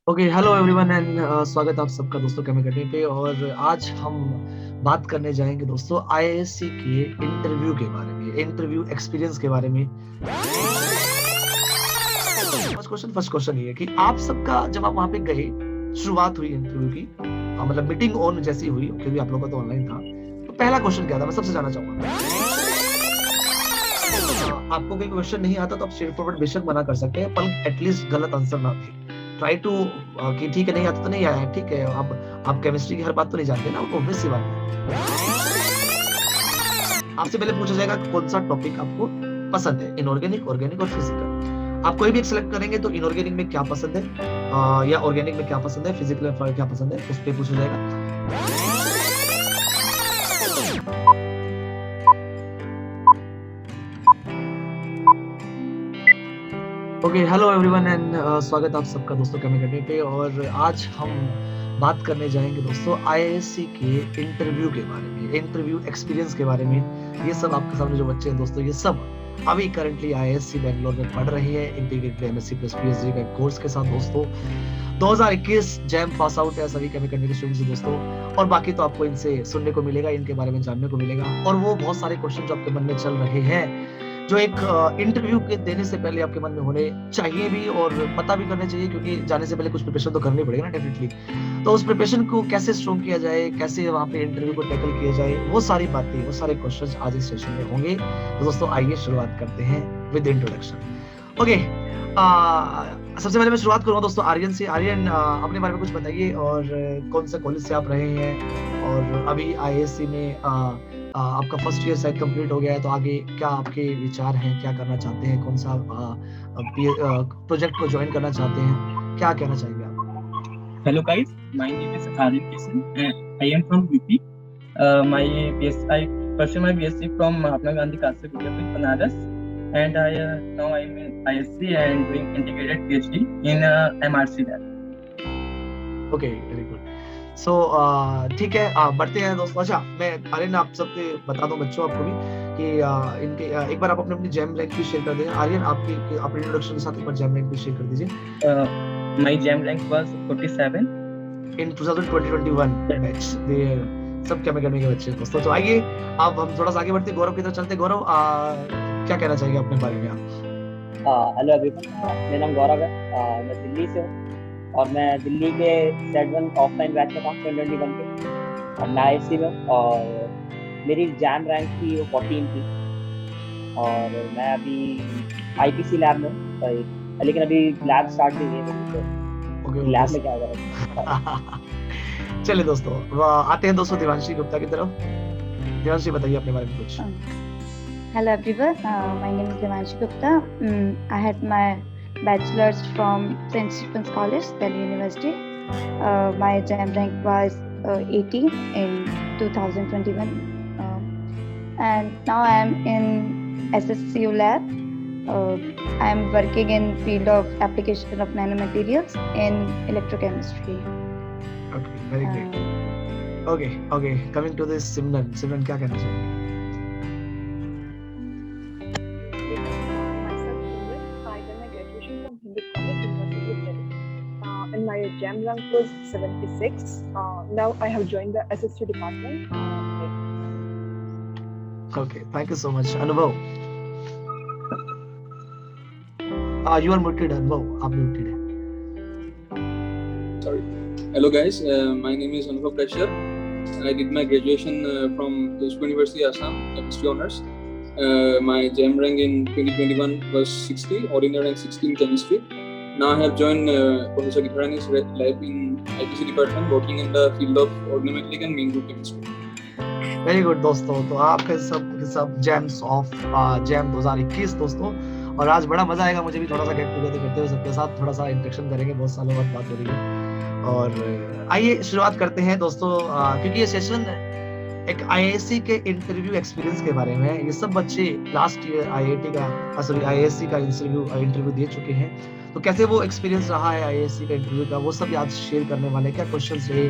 Okay, hello everyone and स्वागत आप सबका दोस्तों केम अकेडमी पे। और आज हम बात करने जाएंगे दोस्तों आईएएससी के इंटरव्यू के बारे में, इंटरव्यू एक्सपीरियंस के बारे में। फर्स्ट क्वेश्चन ये है कि आप सबका जब आप वहां पे गए, शुरुआत हुई इंटरव्यू की, मतलब मीटिंग ऑन जैसी हुई, क्योंकि आप लोगों का तो ऑनलाइन था, तो पहला क्वेश्चन क्या था, मैं सबसे जानना चाहूंगा। आपको कोई क्वेश्चन नहीं आता तो आप स्ट्रेट फॉरवर्ड बेशक मना कर सकते हैं, पर एटलीस्ट गलत आंसर ना दे। ट्राई टू कि ठीक है, नहीं आता तो नहीं आया, ठीक है। आप केमिस्ट्री की हर बात तो नहीं जानते ना, ऑब्वियस सी बात है। आपसे पहले पूछा जाएगा कौन सा टॉपिक आपको पसंद है, इनऑर्गेनिक, ऑर्गेनिक और फिजिकल। आप कोई भी एक सिलेक्ट करेंगे तो इनऑर्गेनिक में क्या पसंद है या ऑर्गेनिक में क्या पसंद है, फिजिकल में क्या पसंद है, उस पर पूछा जाएगा। ओके, हेलो एवरीवन एंड स्वागत आप सबका दोस्तों केम अकेडमी पे। और आज हम बात करने जाएंगे दोस्तों आईएएससी के इंटरव्यू के बारे में, इंटरव्यू एक्सपीरियंस के बारे में। ये सब आपके सामने जो बच्चे हैं दोस्तों, ये सब अभी करंटली आईएएससी बैंगलोर में पढ़ रहे हैं इंटीग्रेटेड एमएससी प्लस पीएचडी का कोर्स के साथ दोस्तों। 2021 जैम पास आउट है सभी केम अकेडमी के स्टूडेंट्स दोस्तों। और बाकी तो आपको इनसे सुनने को मिलेगा, इनके बारे में जानने को मिलेगा, और वो बहुत सारे क्वेश्चन जो आपके मन में चल रहे हैं, जो एक इंटरव्यू के देने से पहले आपके मन में होने चाहिए भी और पता भी करने चाहिए, क्योंकि जाने से पहले कुछ प्रिपरेशन तो करनी पड़ेगा ना डेफिनेटली। तो उस प्रिपरेशन को कैसे स्ट्रॉन्ग किया जाए, कैसे वहाँ पे इंटरव्यू को टैकल किया जाए, वो सारी बातें, वो सारे क्वेश्चंस आज इस सेशन में होंगे। तो दोस्तों आइए शुरुआत करते हैं विद इंट्रोडक्शन। ओके, सबसे पहले मैं शुरुआत करूँगा दोस्तों आर्यन से। आर्यन, अपने बारे में कुछ बताइए, और कौन सा कॉलेज से आप रहे हैं, और अभी आईएएससी में आपका फर्स्ट ईयर शायद कंप्लीट हो गया है, तो आगे क्या आपके विचार हैं, क्या करना चाहते हैं, कौन सा प्रोजेक्ट को ज्वाइन करना चाहते हैं, क्या कहना चाहेंगे आप? Hello guys, my name is Aryan Kisan and I am from UP. I pursued my BSc from Mahatma Gandhi Kashri Vidyapit, Banaras, and now I am in ISC and doing integrated PhD in MRC lab. Okay, very good. So ठीक है, बढ़ते हैं दोस्तों। अच्छा, मैं आर्यन आप सबके बता दूं बच्चों, आपको भी कि इनके एक बार आप अपनी जैम रैंक भी शेयर कर दें। आर्यन, आपकी अपने इंट्रोडक्शन के साथ एक बार जैम रैंक भी शेयर कर दीजिए। My jam rank was 47 in 2021 batch. ये सब केम अकेडमी के बच्चे दोस्तों। तो आइए अब हम थोड़ा सा आगे बढ़ते हैं, गौरव की तरफ चलते हैं। गौरव, क्या कहना चाहिए अपने बारे में आप? हेलो एवरीवन, मेरा नाम गौरव है। मैं दिल्ली से हूँ और मैं दिल्ली के Z1 ऑफलाइन बैच में था 2021 के। और मैं आईएससी में हूँ और मेरी जैम रैंक थी वो 14 थी। और मैं अभी आईपीसी लैब में हूँ, लेकिन अभी लैब स्टार्ट नहीं हुई है, तो लैब में क्या होगा। चलिए दोस्तों, आते हैं दोस्तों दिवांशी गुप्ता की तरफ। दिवांशी, बताइए अपने बारे में कुछ। Hello everyone, my name is Devanshi Gupta. I had my bachelor's from St. Stephen's College, Delhi University. My JAM rank was 80 in 2021, and now I am in SSCU lab. I am working in field of application of nanomaterials in electrochemistry. Okay, very great. Okay, coming to this Simran, क्या कहना चाहिए? And my jam rank was 76. Now I have joined the SSC department. Okay, thank you so much. Anubhav, you are muted. Anubhav, आप muted हैं. Sorry. Hello guys, my name is Anubhav Kashyap. I did my graduation from Tezpur University, Assam, chemistry honors. My jam rank in 2021 was 60, ordinary rank 60 in chemistry. Now I have joined Professor Githarani's lab in IPC department, working in the field of organometallic and mean group chemistry. Very good दोस्तों, तो आपके सब jams of jam 2021 दोस्तों। और आज बड़ा मजा आएगा, मुझे भी थोड़ा सा गेट टुगेदर करते हुए सबके साथ थोड़ा सा इंटरेक्शन करेंगे, बहुत सालों बाद बात हो रही है। और आइए शुरुआत करते हैं दोस्तों, क्योंकि ये सेशन एक आईएएससी के इंटरव्यू एक्सपीरियंस के बारे में है। ये सब बच्चे लास्ट ईयर आईएएससी का इंटरव्यू दे चुके हैं, तो कैसे वो एक्सपीरियंस रहा है आईएएससी का इंटरव्यू का, वो सब आज शेयर करने वाले हैं। क्या क्वेश्चंस रहे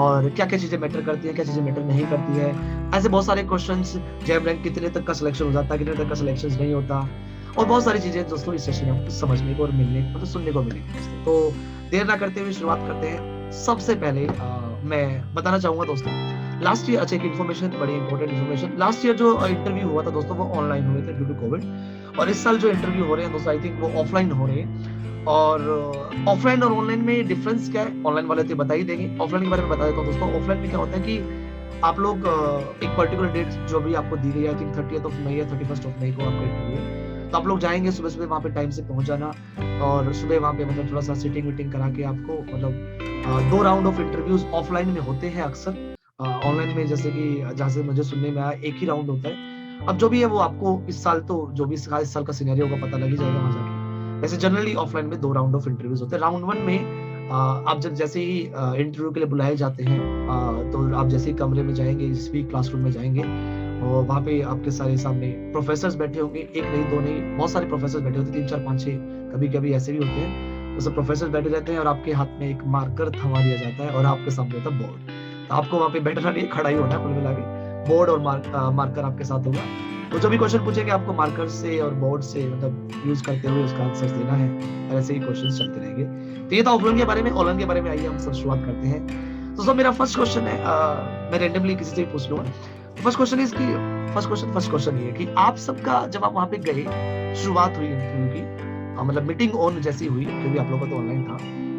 और क्या क्या चीजें मैटर करती है, क्या चीजें मैटर नहीं करती है, ऐसे बहुत सारे क्वेश्चंस। जैम रैंक कितने तक का सिलेक्शन हो जाता है, कितने तक का सिलेक्शन नहीं होता, और बहुत सारी चीजें दोस्तों इस सेशन में आपको समझने को और मिलने को, तो सुनने को मिलेगी दोस्तों। तो देर ना करते हुए शुरुआत करते हैं। सबसे पहले मैं बताना चाहूंगा दोस्तों, लास्ट ईयर, अच्छा एक इन्फॉर्मेशन, बड़ी इंपॉर्टेंट इन्फॉर्मेशन, लास्ट ईयर जो इंटरव्यू हुआ था दोस्तों वो ऑनलाइन हुए थे ड्यू टू कोविड, और इस साल जो इंटरव्यू हो रहे हैं दोस्तों आई थिंक वो ऑफलाइन हो रहे हैं। और ऑफलाइन और ऑनलाइन में डिफरेंस क्या है, ऑनलाइन वाले तो बता ही देंगे, ऑफलाइन के बारे में बता देता हूँ दोस्तों। ऑफलाइन में क्या होता है कि आप लोग एक पर्टिकुलर डेट जो भी आपको दी गई है, आई थिंक 30th मई या 31 मई को आपका इंटरव्यू है, तो आप लोग जाएंगे सुबह सुबह वहाँ पे टाइम से पहुंच जाना, और सुबह वहाँ पे मतलब थोड़ा सा सिटिंग वीटिंग करा के आपको मतलब 2 राउंड ऑफ इंटरव्यूज ऑफलाइन में होते हैं अक्सर। ऑनलाइन में जैसे कि जहाँ से मुझे सुनने में आया 1 ही राउंड होता है। अब जो भी है वो आपको इस साल तो जो भी इस साल का सिनेरियो होगा पता लग ही जाएगा वहाँ जाके। वैसे जनरली ऑफलाइन में 2 राउंड ऑफ इंटरव्यूज होते हैं। राउंड 1 में आप जब जैसे ही इंटरव्यू के लिए बुलाए जाते हैं, तो आप जैसे ही कमरे में जाएंगे, इस भी क्लासरूम में जाएंगे, और वहाँ पे आपके सारे सामने प्रोफेसर्स बैठे होंगे, 1 नहीं 2 नहीं, बहुत सारे प्रोफेसर्स बैठे होते हैं, 3 4 5 6 कभी कभी ऐसे भी होते हैं। वो सब प्रोफेसर बैठे रहते हैं और आपके हाथ में एक मार्कर थमा दिया जाता है और आपके सामने होता है बोर्ड। तो आपको वहाँ पे बैठना नहीं, खड़ा ही होना है कुल मिला के। बोर्ड और मार्कर आपके साथ होगा, तो जो भी क्वेश्चन पूछेंगे आपको मार्कर से और बोर्ड से मतलब यूज करते हुए उसका आंसर देना है, और ऐसे ही क्वेश्चन चलते रहेंगे। तो ये था ऑफलाइन के बारे में। ऑनलाइन के बारे में आइए हम सब शुरुआत करते हैं। तो मेरा फर्स्ट क्वेश्चन है, मैं रेंडमली किसी से भी पूछ लूंगा। फर्स्ट क्वेश्चन ये है कि आप सबका जब आप वहाँ पे गए, शुरुआत हुई इंटरव्यू की, मतलब मीटिंग ऑन जैसी हुई, क्योंकि आप लोगों का तो ऑनलाइन था,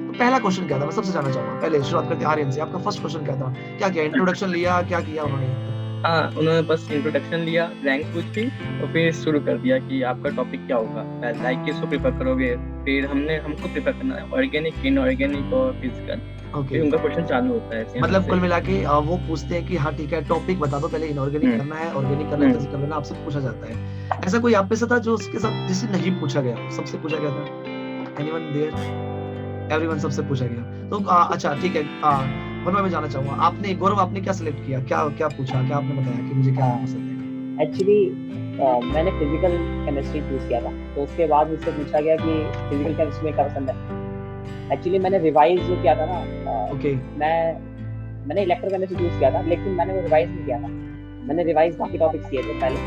तो पहला क्वेश्चन क्या था, मैं सबसे जानना चाहूंगा। पहले शुरुआत करते हैं आर्यन से, आपका फर्स्ट क्वेश्चन क्या था, क्या किया, इंट्रोडक्शन लिया, क्या किया उन्होंने? हाँ, उन्होंने बस इंट्रोडक्शन लिया, रैंक पूछी और फिर शुरू कर दिया कि आपका टॉपिक क्या होगा, लाइक किसको प्रिपेयर करोगे। फिर हमको प्रिपेयर करना है ऑर्गेनिक, इनऑर्गेनिक और फिजिकल। फिर उनका क्वेश्चन चालू होता है। मतलब कुल मिला के वो पूछते हैं कि हाँ ठीक है, टॉपिक बता दो, पहले इनऑर्गेनिक करना है, ऑर्गेनिक करना है, फिजिकल करना, आपसे पूछा जाता है। ऐसा कोई आप में से था जो उसके साथ जिससे नहीं पूछा गया, सबसे पूछा गया था? Anyone there? एवरीवन, सबसे पूछा गया। तो अच्छा ठीक है, मैं जानना चाहूंगा, आपने गौरव आपने क्या सिलेक्ट किया, क्या पूछा, क्या आपने बताया कि मुझे क्या पसंद है? एक्चुअली मैंने फिजिकल केमिस्ट्री चूज किया था, तो उसके बाद मुझसे पूछा गया कि फिजिकल केमिस्ट्री में क्या पसंद है। एक्चुअली मैंने रिवाइज जो किया था ना, मैंने इलेक्ट्रो केमिस्ट्री चूज किया था, लेकिन मैंने वो रिवाइज नहीं किया था। मैंने रिवाइज बाकी टॉपिक्स किए थे पहले,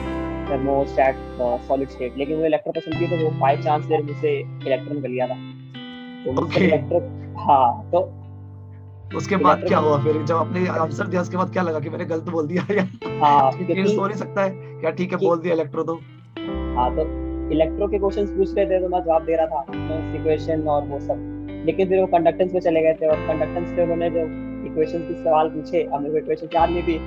थर्मोस्टैट, सॉलिड स्टेट, लेकिन मुझे इलेक्ट्रो पसंद थी, तो वो बाय चांस मुझसे इलेक्ट्रो निकल गया था। तो मुझसे इलेक्ट्रो, हाँ, तो उसके बाद क्या हुआ फिर, जब आपने आंसर दिया उसके बाद क्या लगा कि मैंने गलत बोल दिया या क्योंकि हो नहीं सकता है क्या? ठीक है, बोल दिया इलेक्ट्रो तो। हाँ, तो इलेक्ट्रो के क्वेश्चंस पूछ रहे थे तो मैं जवाब दे रहा था, इक्वेशन और वो सब, लेकिन फिर वो कंडक्टेंस पे चले गए थे, और कंडक्टेंस पे उन्होंने जो इक्वेशन के सवाल पूछे, अब मेरे को इक्वेशन याद नहीं थी,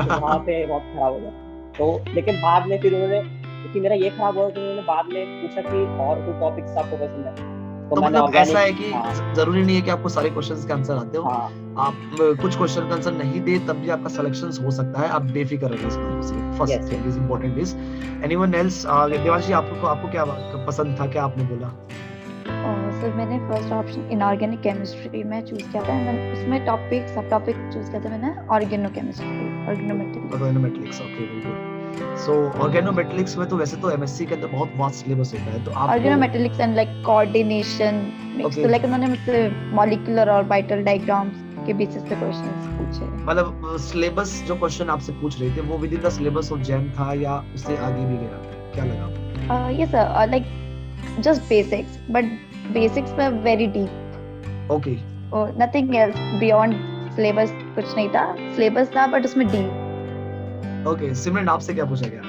तो वहाँ पे बहुत खराब हो गया। तो लेकिन बाद में फिर उन्होंने, क्योंकि मेरा ये खराब हुआ, तो उन्होंने बाद में पूछा कि और कोई टॉपिक्स आपको पसंद है, तो मतलब ऐसा है कि जरूरी नहीं है कि आपको सारे क्वेश्चंस के आंसर आते हो। आप कुछ क्वेश्चन का आंसर नहीं दे तब भी आपका सिलेक्शंस हो सकता है, आप बेफिक्र रहिए इसमें। First thing is important is anyone else? Devanshi, आपको क्या पसंद था, क्या आपने बोला? सर मैंने फर्स्ट ऑप्शन इनऑर्गेनिक केमिस्ट्री में चूज किया था, मैंने उसमें टॉपिक सब टॉपिक चूज किया था मैंने, organochemistry, organometallics. Okay, very good. So organometallics में तो वैसे तो एमएससी के अंदर बहुत वास्ट सिलेबस होता है, तो आप ऑर्गेनोमेटेरिक्स एंड लाइक कोऑर्डिनेशन मिक्स, तो लाइक उन्होंने मुझसे मॉलिक्यूलर और वाइटल डायग्राम्स के बेसिस पे क्वेश्चंस पूछे। मतलब सिलेबस जो क्वेश्चन आपसे पूछ रहे थे वो within the syllabus of JAM था या उससे आगे भी गया, क्या लगा? Yes sir, like just basics, but basics में very deep. Okay, nothing else beyond syllabus, कुछ नहीं था, सिलेबस था बट उसमें डीप। ओके, सिमरन आपसे क्या पूछा गया?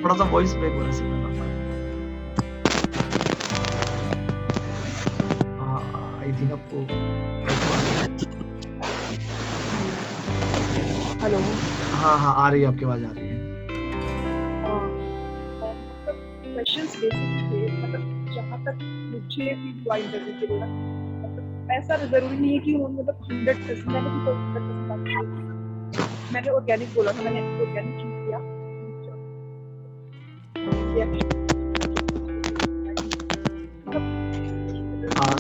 थोड़ा सा वॉइस ब्रेक हो रहा है सिमरन आपका। आई थिंक आपको हेलो, हाँ आ रही है, आपकी आवाज आ रही है। क्वेश्चंस बेसिक थे, मतलब जहाँ तक मुझे फील हुआ इंटरव्यू के लिए, मतलब ऐसा जरूरी नहीं है कि उन्होंने मतलब 100% मैंने भी तो 100% बात की। मैंने ऑर्गेनिक बोला था, मैंने ऑर्गेनिक चूज किया।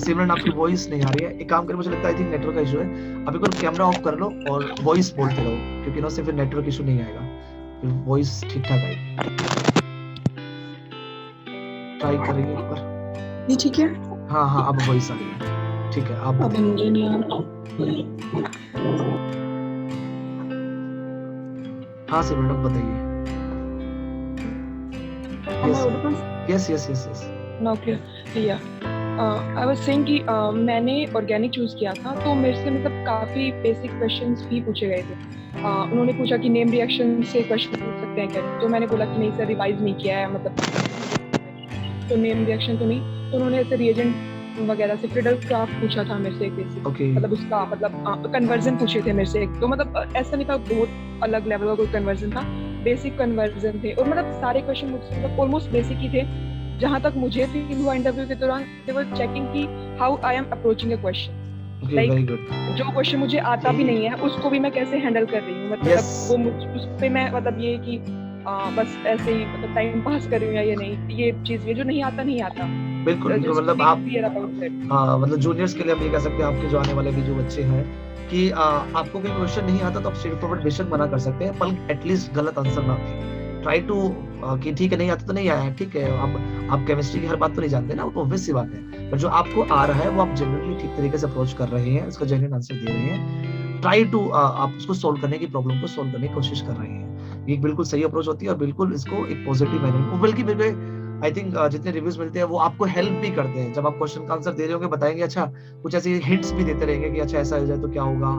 सिमरन आपकी वॉइस नहीं आ रही है, एक काम करें, मुझे लगता है आई थिंक नेटवर्क का इशू है। अभी कोई कैमरा ऑफ कर लो और वॉइस बोलते रहो, क्योंकि ना से फिर नेटवर्क इशू नहीं आएगा, फिर वॉइस ठीक ठाक आएगी। ट्राई करेंगे एक बार। ये ठीक है? हाँ अब वॉइस आ रही है, ठीक है। आप अभी मुझे नहीं आ रहा। हाँ सिमरन, बताइए। Am I audible? Yes. Now clear. Yeah. I was saying कि मैंने ऑर्गेनिक चूज किया था, तो मेरे से मतलब काफी बेसिक क्वेश्चंस भी पूछे गए थे. उन्होंने पूछा कि नेम रिएक्शन से क्वेश्चन पूछ सकते हैं क्या, तो मैंने बोला कि नहीं सर, रिवाइज नहीं किया है, मतलब तो नेम रिएक्शन तो नहीं. तो उन्होंने ऐसे रिएजेंट वगैरह से फ्रिडल क्राफ्ट पूछा था मेरे से एक बेसिक, मतलब उसका मतलब कन्वर्जन पूछे थे मेरे से एक. तो मतलब ऐसा नहीं था बहुत अलग लेवल का कोई कन्वर्जन था, बेसिक कन्वर्जन थे. और मतलब सारे क्वेश्चन मुझसे मतलब ऑलमोस्ट बेसिक ही थे. जहाँ तक मुझे फील हुआ इंटरव्यू के दौरान, दे वर चेकिंग कि how I am approaching a question. Like जो क्वेश्चन मुझे आता भी नहीं है उसको भी मैं कैसे हैंडल कर रही हूँ, मतलब वो उस पे मैं मतलब ये कि बस ऐसे ही मतलब टाइम पास कर रही हूँ या ये नहीं, ये चीज ये जो नहीं आता बिल्कुल. मतलब आप मतलब जूनियर्स के लिए हम ये कह सकते हैं, आपके जो आने वाले भी जो बच्चे हैं, कि आपको कोई क्वेश्चन नहीं आता तो आप स्ट्रेट फॉरवर्ड बेशक मना कर सकते हैं, पर एटलीस्ट गलत आंसर ना दें. ट्राई टू कि ठीक है नहीं आता तो नहीं आया, ठीक है. आप केमिस्ट्री की हर बात तो नहीं जानते ना, वो तो ऑब्वियस सी बात है, पर जो आपको आ रहा है वो आप जेन्युइनली ठीक तरीके से अप्रोच कर रहे हैं, उसका जेन्युइन आंसर दे रहे हैं. ट्राई टू आप उसको सोल्व करने की, प्रॉब्लम को सोल्व करने की कोशिश कर रहे हैं. ये बिल्कुल सही अप्रोच होती है और बिल्कुल इसको एक पॉजिटिव मैनर, बल्कि मेरे आई थिंक जितने रिव्यूज मिलते हैं वो आपको हेल्प भी करते हैं. जब आप क्वेश्चन का आंसर दे रहे होंगे, बताएंगे, अच्छा कुछ ऐसे हिंट्स भी देते रहेंगे कि अच्छा ऐसा हो जाए तो क्या होगा,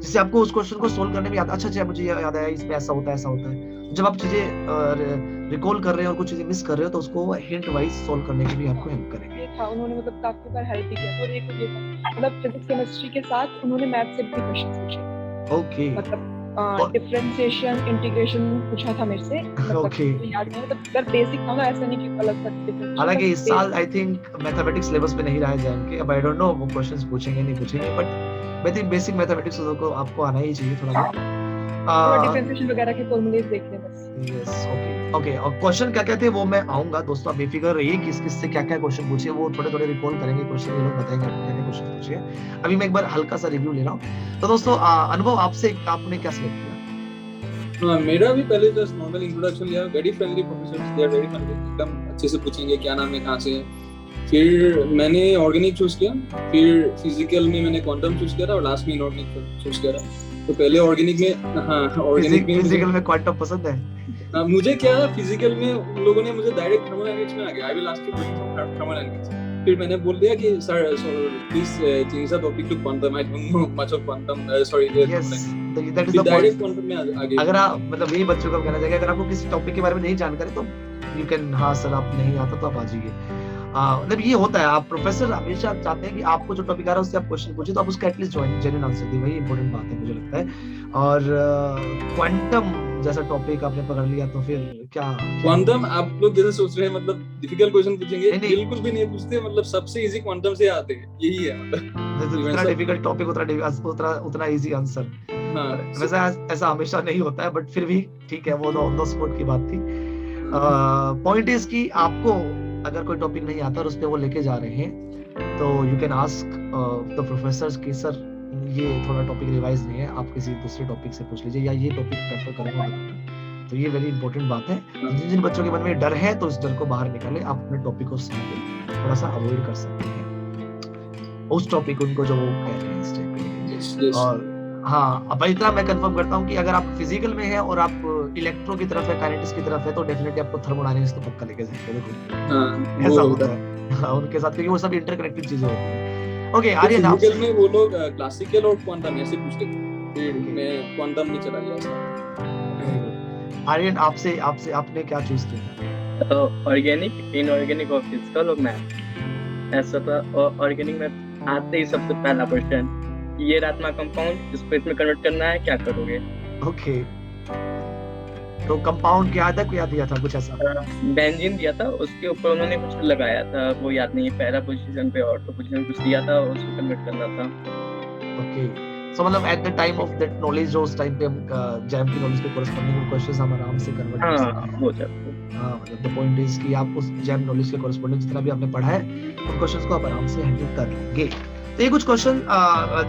जिससे आपको उस क्वेश्चन को सोल्व करने में याद, अच्छा मुझे याद आया इसमें ऐसा होता है. जब आप चीजें रिकॉल कर रहे हैं और कुछ चीजें मिस कर रहे हो तो उसको हिंट वाइज सोल्व करने की भी आपको हेल्प करेंगे. था उन्होंने मतलब काफी बार हेल्प भी किया. और एक ये था मतलब फिजिक्स केमिस्ट्री के साथ उन्होंने मैथ से भी क्वेश्चन पूछे. ओके. मतलब डिफरेंशिएशन, इंटीग्रेशन पूछा था मेरे से. मतलब याद नहीं, मतलब बेसिक था ना, ऐसा नहीं कि अलग से डिफरेंशिएशन. हालांकि इस साल आई थिंक मैथमेटिक्स सिलेबस में नहीं रहा है जैम के, अब आई डोंट नो वो क्वेश्चंस पूछेंगे नहीं पूछेंगे, but I think basic mathematics को आपको आना ही चाहिए थोड़ा बहुत. डिफरेंशिएशन वगैरह के फॉर्मूलेस देख लें बस. यस. ओके. और क्वेश्चन क्या थे वो मैं आऊंगा दोस्तों, आप बेफिक्र रहिए किस से क्या क्वेश्चन पूछे, वो थोड़े रिकॉल करेंगे क्वेश्चन, ये लोग बताएंगे आपको क्या क्वेश्चन पूछे. अभी मैं एक बार हल्का सा रिव्यू ले रहा हूँ. तो दोस्तों अनुभव आपसे आपने क्या सिलेक्ट किया? मेरा भी पहले जस्ट नॉर्मल इंट्रोडक्शन लिया. Very friendly professors, they are very friendly, एकदम अच्छे से पूछेंगे क्या नाम है, कहाँ से है. फिर मैंने ऑर्गेनिक चूज किया, फिर फिजिकल में मैंने क्वांटम चूज किया था और लास्ट में इनऑर्गेनिक चूज किया था. तो पहले ऑर्गेनिक में फिजिकल में क्वांटम पसंद है. मुझे क्या फिजिकल में उन लोगों ने मुझे डायरेक्ट थर्मोडायनेमिक्स में आ गया. I will ask you question thermodynamics. फिर मैंने बोल दिया कि sir please change the topic to quantum. I don't know much of quantum, sorry. Yes, that is the direct quantum में आ गया. अगर आप मतलब यही बच्चों को कहना चाहिए, अगर आपको किसी टॉपिक के बारे में नहीं जानकारी तो यू कैन, हाँ सर आप नहीं आता तो आप आ जाइए. मतलब ये होता है, आप प्रोफेसर हमेशा चाहते हैं कि आपको जो टॉपिक आ रहा है उससे आप क्वेश्चन पूछिए, तो आप उसका एटलीस्ट जेन्युइन आंसर दें, वही इंपॉर्टेंट बात है मुझे लगता है. और क्वांटम जैसा टॉपिक आपने पकड़ लिया तो फिर क्या क्वांटम आप लोग जैसे सोच रहे हैं मतलब डिफिकल्ट क्वेश्चन पूछेंगे, बिल्कुल भी नहीं पूछते. मतलब सबसे इजी क्वांटम से आते हैं, यही है. मतलब जितना डिफिकल्ट टॉपिक उतना इजी आंसर. वैसे ऐसा हमेशा नहीं होता है, बट फिर भी ठीक है, वो ऑन द स्पॉट की बात थी. पॉइंट इज कि आपको अगर कोई टॉपिक नहीं आता और उस पे वो लेके जा रहे हैं तो you can ask the professors कि सर ये थोड़ा टॉपिक रिवाइज नहीं है, आप किसी दूसरे टॉपिक से पूछ लीजिए, या ये टॉपिक प्रेफर करूंगा. तो ये वेरी इंपॉर्टेंट बात है. जिन बच्चों के मन में डर है तो इस डर को बाहर निकालें, आप अपने टॉपिक को थोड़ा सा अवॉइड कर सकते हैं उस टॉपिक उनको जो वो कह रहे हैं इस टाइप के. और हाँ, अब इतना मैं कंफर्म करता हूँ कि अगर आप फिजिकल में है और आप इलेक्ट्रो की तरफ है, काइनेटिक्स की तरफ है, तो डेफिनेटली आपको थर्मोडायनामिक्स तो पक्का लेके जाएंगे. ऐसा होता है उनके साथ, क्योंकि वो सब इंटरकनेक्टेड चीजें होती हैं. ओके आर्यन, फिजिकल में वो लोग क्लासिकल और क्वांटम ऐसे पूछते थे, फिर मैं क्वांटम में चला गया. आर्यन आपसे आपने क्या चूज किया? ऑर्गेनिक, इनऑर्गेनिक और फिजिकल और मैथ ऐसा था. और ऑर्गेनिक में आते ही सबसे पहला क्वेश्चन, ये रातमा कंपाउंड इसको इसमें कन्वर्ट करना है, क्या करोगे? ओके. तो कंपाउंड क्या था, क्या दिया था कुछ ऐसा? बेंजीन दिया था, उसके ऊपर उन्होंने कुछ लगाया था, वो याद नहीं है, पहला पोजीशन पे ऑटो पोजीशन कुछ दिया था, उसको कन्वर्ट करना था. ओके. सो मतलब at the time of that knowledge, जो उस टाइम पे हम जैम की नॉलेज के कोरिस्पोंडिंग क्वेश्चंस हम आराम से कन्वर्ट कर सकते हैं. हो जाता. हां, मतलब द पॉइंट इज कि आप उस जैम नॉलेज के कोरिस्पोंडिंग जितना भी आपने पढ़ा है उन क्वेश्चंस को आप आराम से हैंडल कर लेंगे. तो ये कुछ क्वेश्चन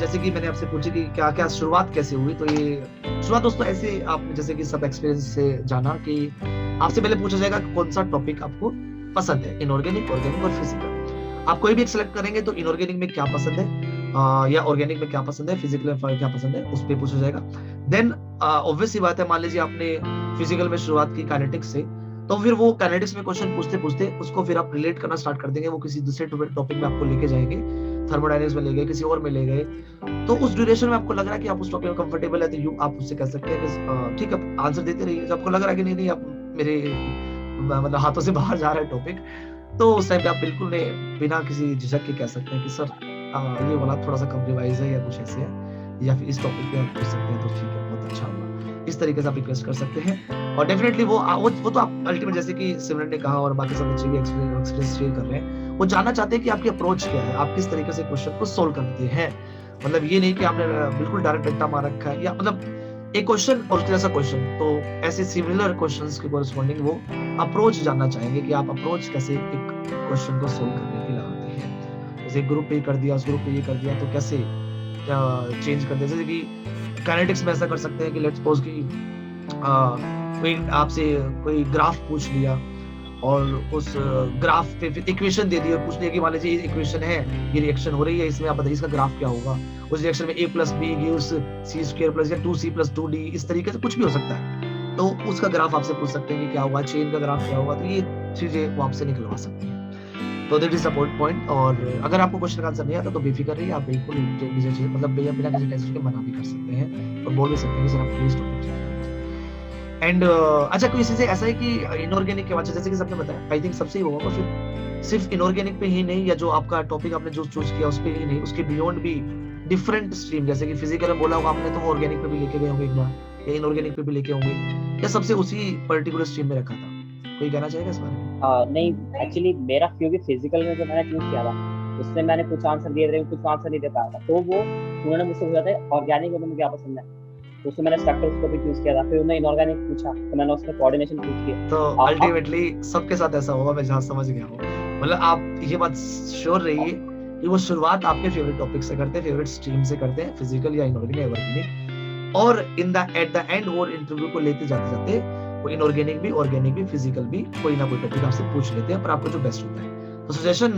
जैसे कि मैंने आपसे पूछे कि क्या शुरुआत कैसे हुई, तो ये शुरुआत दोस्तों ऐसे आपने जैसे कि सब एक्सपीरियंस से जाना कि आपसे पहले पूछा जाएगा कौन सा टॉपिक आपको पसंद है, इनऑर्गेनिक, ऑर्गेनिक और फिजिकल. आप कोई भी एक सिलेक्ट करेंगे तो इनऑर्गेनिक में क्या पसंद है या ऑर्गेनिक में क्या पसंद है, फिजिकल में क्या पसंद है, उस पर पूछा जाएगा. देन ऑब्वियस सी बात है, मान लीजिए आपने फिजिकल में शुरुआत की काइनेटिक्स से, तो फिर वो काइनेटिक्स में क्वेश्चन पूछते पूछते उसको फिर आप रिलेट करना स्टार्ट कर देंगे, वो किसी दूसरे टॉपिक में आपको लेके जाएंगे, थर्मोडायनेमिक्स में ले गए, किसी और में ले गए, तो उस ड्यूरेशन में आपको लग रहा है कि आप उस टॉपिक में कंफर्टेबल है, तो आप उससे कह सकते हैं कि ठीक है आंसर देते रहिए। जब आपको लग रहा है कि नहीं आप मेरे मतलब हाथों से बाहर जा रहा है टॉपिक, तो उस टाइम पे आप बिल्कुल बिना किसी झिझक के कह सकते हैं कि सर ये वाला थोड़ा सा कम रिवाइज है या कुछ ऐसे है, या फिर इस टॉपिक पे आप पूछ सकते हैं, तो ठीक है बहुत अच्छा होगा। इस तरीके से आप रिक्वेस्ट कर सकते हैं। और डेफिनेटली वो तो आप अल्टीमेट जैसे कि सिमरन ने कहा और बाकी सब बच्चे भी एक्सपीरियंस शेयर कर रहे हैं, वो जानना चाहते हैं कि आपकी अप्रोच क्या है, आप किस तरीके से क्वेश्चन को सोल्व करते हैं। मतलब ये नहीं कि आपने बिल्कुल डायरेक्ट रट्टा मार रखा है, या मतलब एक क्वेश्चन और उसके जैसा क्वेश्चन, तो ऐसे सिमिलर क्वेश्चंस के कोरस्पॉन्डिंग वो अप्रोच जानना चाहेंगे कि आप अप्रोच कैसे एक क्वेश्चन को सोल्व करने की लगाते हैं। जैसे ग्रुप पे कर दिया, उस ग्रुप पे ये कर दिया, तो कैसे चेंज कर दिया। जैसे कि काइनेटिक्स में ऐसा कर सकते हैं कि लेट्स सपोज कि कोई आपसे कोई ग्राफ पूछ लिया और उस ग्राफ पे फिर इक्वेशन दे दी और पूछ लिया कि मान लीजिए इक्वेशन है, ये रिएक्शन हो रही है, इसमें आप बताइए इसका ग्राफ क्या होगा। उस रिएक्शन में a + b गिव्स c² + या 2c + 2d, इस तरीके से कुछ भी हो सकता है, तो उसका ग्राफ आपसे पूछ सकते हैं कि क्या होगा, चेन का ग्राफ क्या होगा, तो ये चीजें वो आपसे निकलवा सकते हैं। तो दैट इज सपोर्ट पॉइंट। और अगर आपको क्वेश्चन का आंसर नहीं आता तो बेफिक्र रहिए, आप बिल्कुल मतलब बिना किसी टेंशन के मना भी कर सकते हैं और बोल भी सकते हैं कि सर आप प्लीज टॉपिक। एंड अच्छा कोई चीज़ ऐसा है कि इनऑर्गेनिक के बाद जैसे कि सबने बताया, आई थिंक सबसे ही होगा, फिर सिर्फ इनऑर्गेनिक पे ही नहीं, या जो आपका टॉपिक आपने जो चूज किया उस पे ही नहीं, उसके बियॉन्ड भी डिफरेंट स्ट्रीम, जैसे कि फिजिकल में बोला होगा आपने, तो वो ऑर्गेनिक पे भी लेके गए होंगे एक बार, या इनऑर्गेनिक पे भी लेके होंगे, या सबसे उसी पर्टिकुलर स्ट्रीम में रखा था। कोई कहना चाहेगा इस बारे में? नहीं, एक्चुअली मेरा क्योंकि फिजिकल में जो मैंने चूज किया था उसमें मैंने कुछ आंसर दिए थे, कुछ आंसर नहीं दे पाया था, तो वो उन्होंने मुझसे पूछा था ऑर्गेनिक में तुम्हें क्या पसंद है, तो उसमें मैंने स्पेक्ट्रोस्कोपी चूज किया था। फिर उन्होंने इनऑर्गेनिक पूछा तो मैंने उसमें कोऑर्डिनेशन चूज किया। तो अल्टीमेटली सबके साथ ऐसा होगा, मैं जहां समझ गया हूँ। मतलब आप ये बात श्योर रहिए कि वो शुरुआत आपके फेवरेट टॉपिक से करते हैं, फेवरेट स्ट्रीम से करते हैं, फिजिकल या इनऑर्गेनिक ऑर्गेनिक, और एट द एंड वो इंटरव्यू को लेते जाते जाते वो इनऑर्गेनिक भी, ऑर्गेनिक भी, फिजिकल भी कोई ना कोई टॉपिक आपसे पूछ लेते हैं, पर आपको जो बेस्ट होता है। तो सजेशन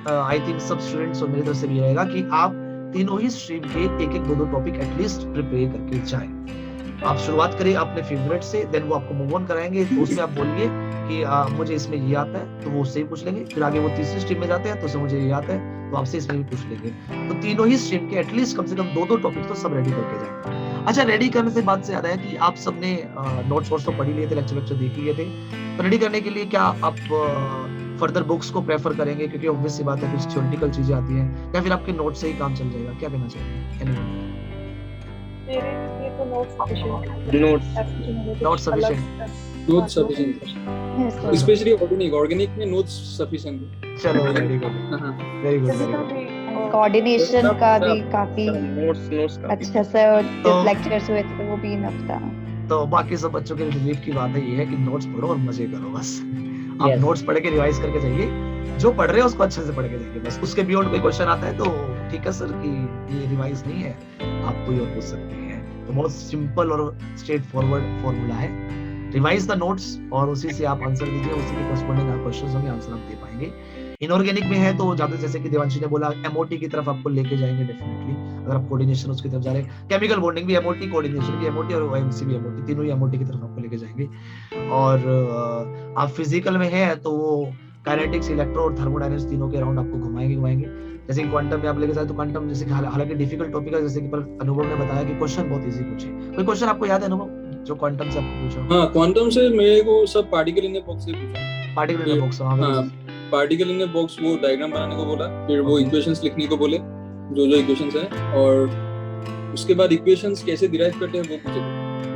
आई थिंक सब स्टूडेंट्स और मेरी तरफ से भी रहेगा कि आप तीनों ही स्ट्रीम के एक एक दो टॉपिक एटलीस्ट प्रिपेयर करके जाएं। आप शुरुआत करिए अपने फेवरेट से, देन वो आपको मूव ऑन कराएंगे, तो उसमें आप बोलिए कि मुझे इसमें ये आता है, तो वो उससे ही पूछ लेंगे। फिर आगे वो तीसरी स्ट्रीम में जाते हैं तो उससे मुझे ये आता है, तो आपसे इसमें भी पूछ लेंगे। तो तीनों ही स्ट्रीम के एटलीस्ट कम से कम दो टॉपिक तो सब रेडी करके जाएं। अच्छा, रेडी करने से बात से याद आया कि आप सबने नोट्स वोट्स तो पढ़ लिए थे, लेक्चर देख लिए थे, तो रेडी करने के लिए क्या आप फर्दर बुक्स को प्रेफर करेंगे, क्योंकि ऑब्वियस सी बात है कुछ थ्योरेटिकल चीजें आती हैं, या फिर आपके नोट्स से ही काम चल जाएगा? क्या कहना चाहेंगे? मेरे लिए तो notes sufficient, notes sufficient, specially organic में नोट्स सफिशिएंट। चलो very good, very good. Coordination का भी काफी नोट्स अच्छा से लेक्चर्स हुए थे, वो भी इनफ था। तो बाकी सब बच्चों के रिलीफ की बात है ये है कि नोट्स पढ़ो और मजे करो बस। आप Yes. नोट्स पढ़ के रिवाइज करके जाइए, जो पढ़ रहे हैं उसको अच्छे से पढ़ के जाइए बस। उसके बियॉन्ड कोई क्वेश्चन आता है तो ठीक है सर कि ये रिवाइज नहीं है, आप कोई और पूछ सकते हैं। तो बहुत सिंपल और स्ट्रेट फॉरवर्ड फॉर्मूला है, रिवाइज द नोट्स और उसी से आप आंसर दीजिए, उसी के करस्पॉन्डिंग आप क्वेश्चंस होंगे, आंसर आप दे पाएंगे। इनऑर्गेनिक में है तो ज्यादा, जैसे कि देवांशी ने बोला, एमओटी की तरफ आपको लेके जाएंगे डेफिनेटली, अगर आप कोऑर्डिनेशन उसकी तरफ जा रहे हैं। केमिकल बॉन्डिंग भी एमओटी, कोऑर्डिनेशन भी एमओटी, और ओएमसी भी एमओटी, तीनों ही एमओटी की तरफ आपको लेके जाएंगे। और आप फिजिकल में है तो वो काइनेटिक्स, इलेक्ट्रो और थर्मोडायनेमिक्स तीनों के अराउंड आपको घुमाएंगे। जैसे कि क्वांटम में आप लेके जाए तो क्वांटम जैसे हालांकि डिफिकल्ट टॉपिक है, जैसे कि पर अनुभव ने बताया कि क्वेश्चन बहुत इजी पूछे। कोई क्वेश्चन आपको याद है अनुभव जो क्वांटम से आपको पूछा? हाँ, क्वांटम से मेरे को सब पार्टिकल इन ए बॉक्स से पूछा। पार्टिकल इन ए बॉक्स, हाँ, पार्टिकल इन ए बॉक्स, वो डायग्राम बनाने को बोला, फिर वो इक्वेशंस लिखने को बोले, जो इक्वेशंस हैं, और उसके बाद इक्वेशंस कैसे डिराइव करते हैं वो पूछे।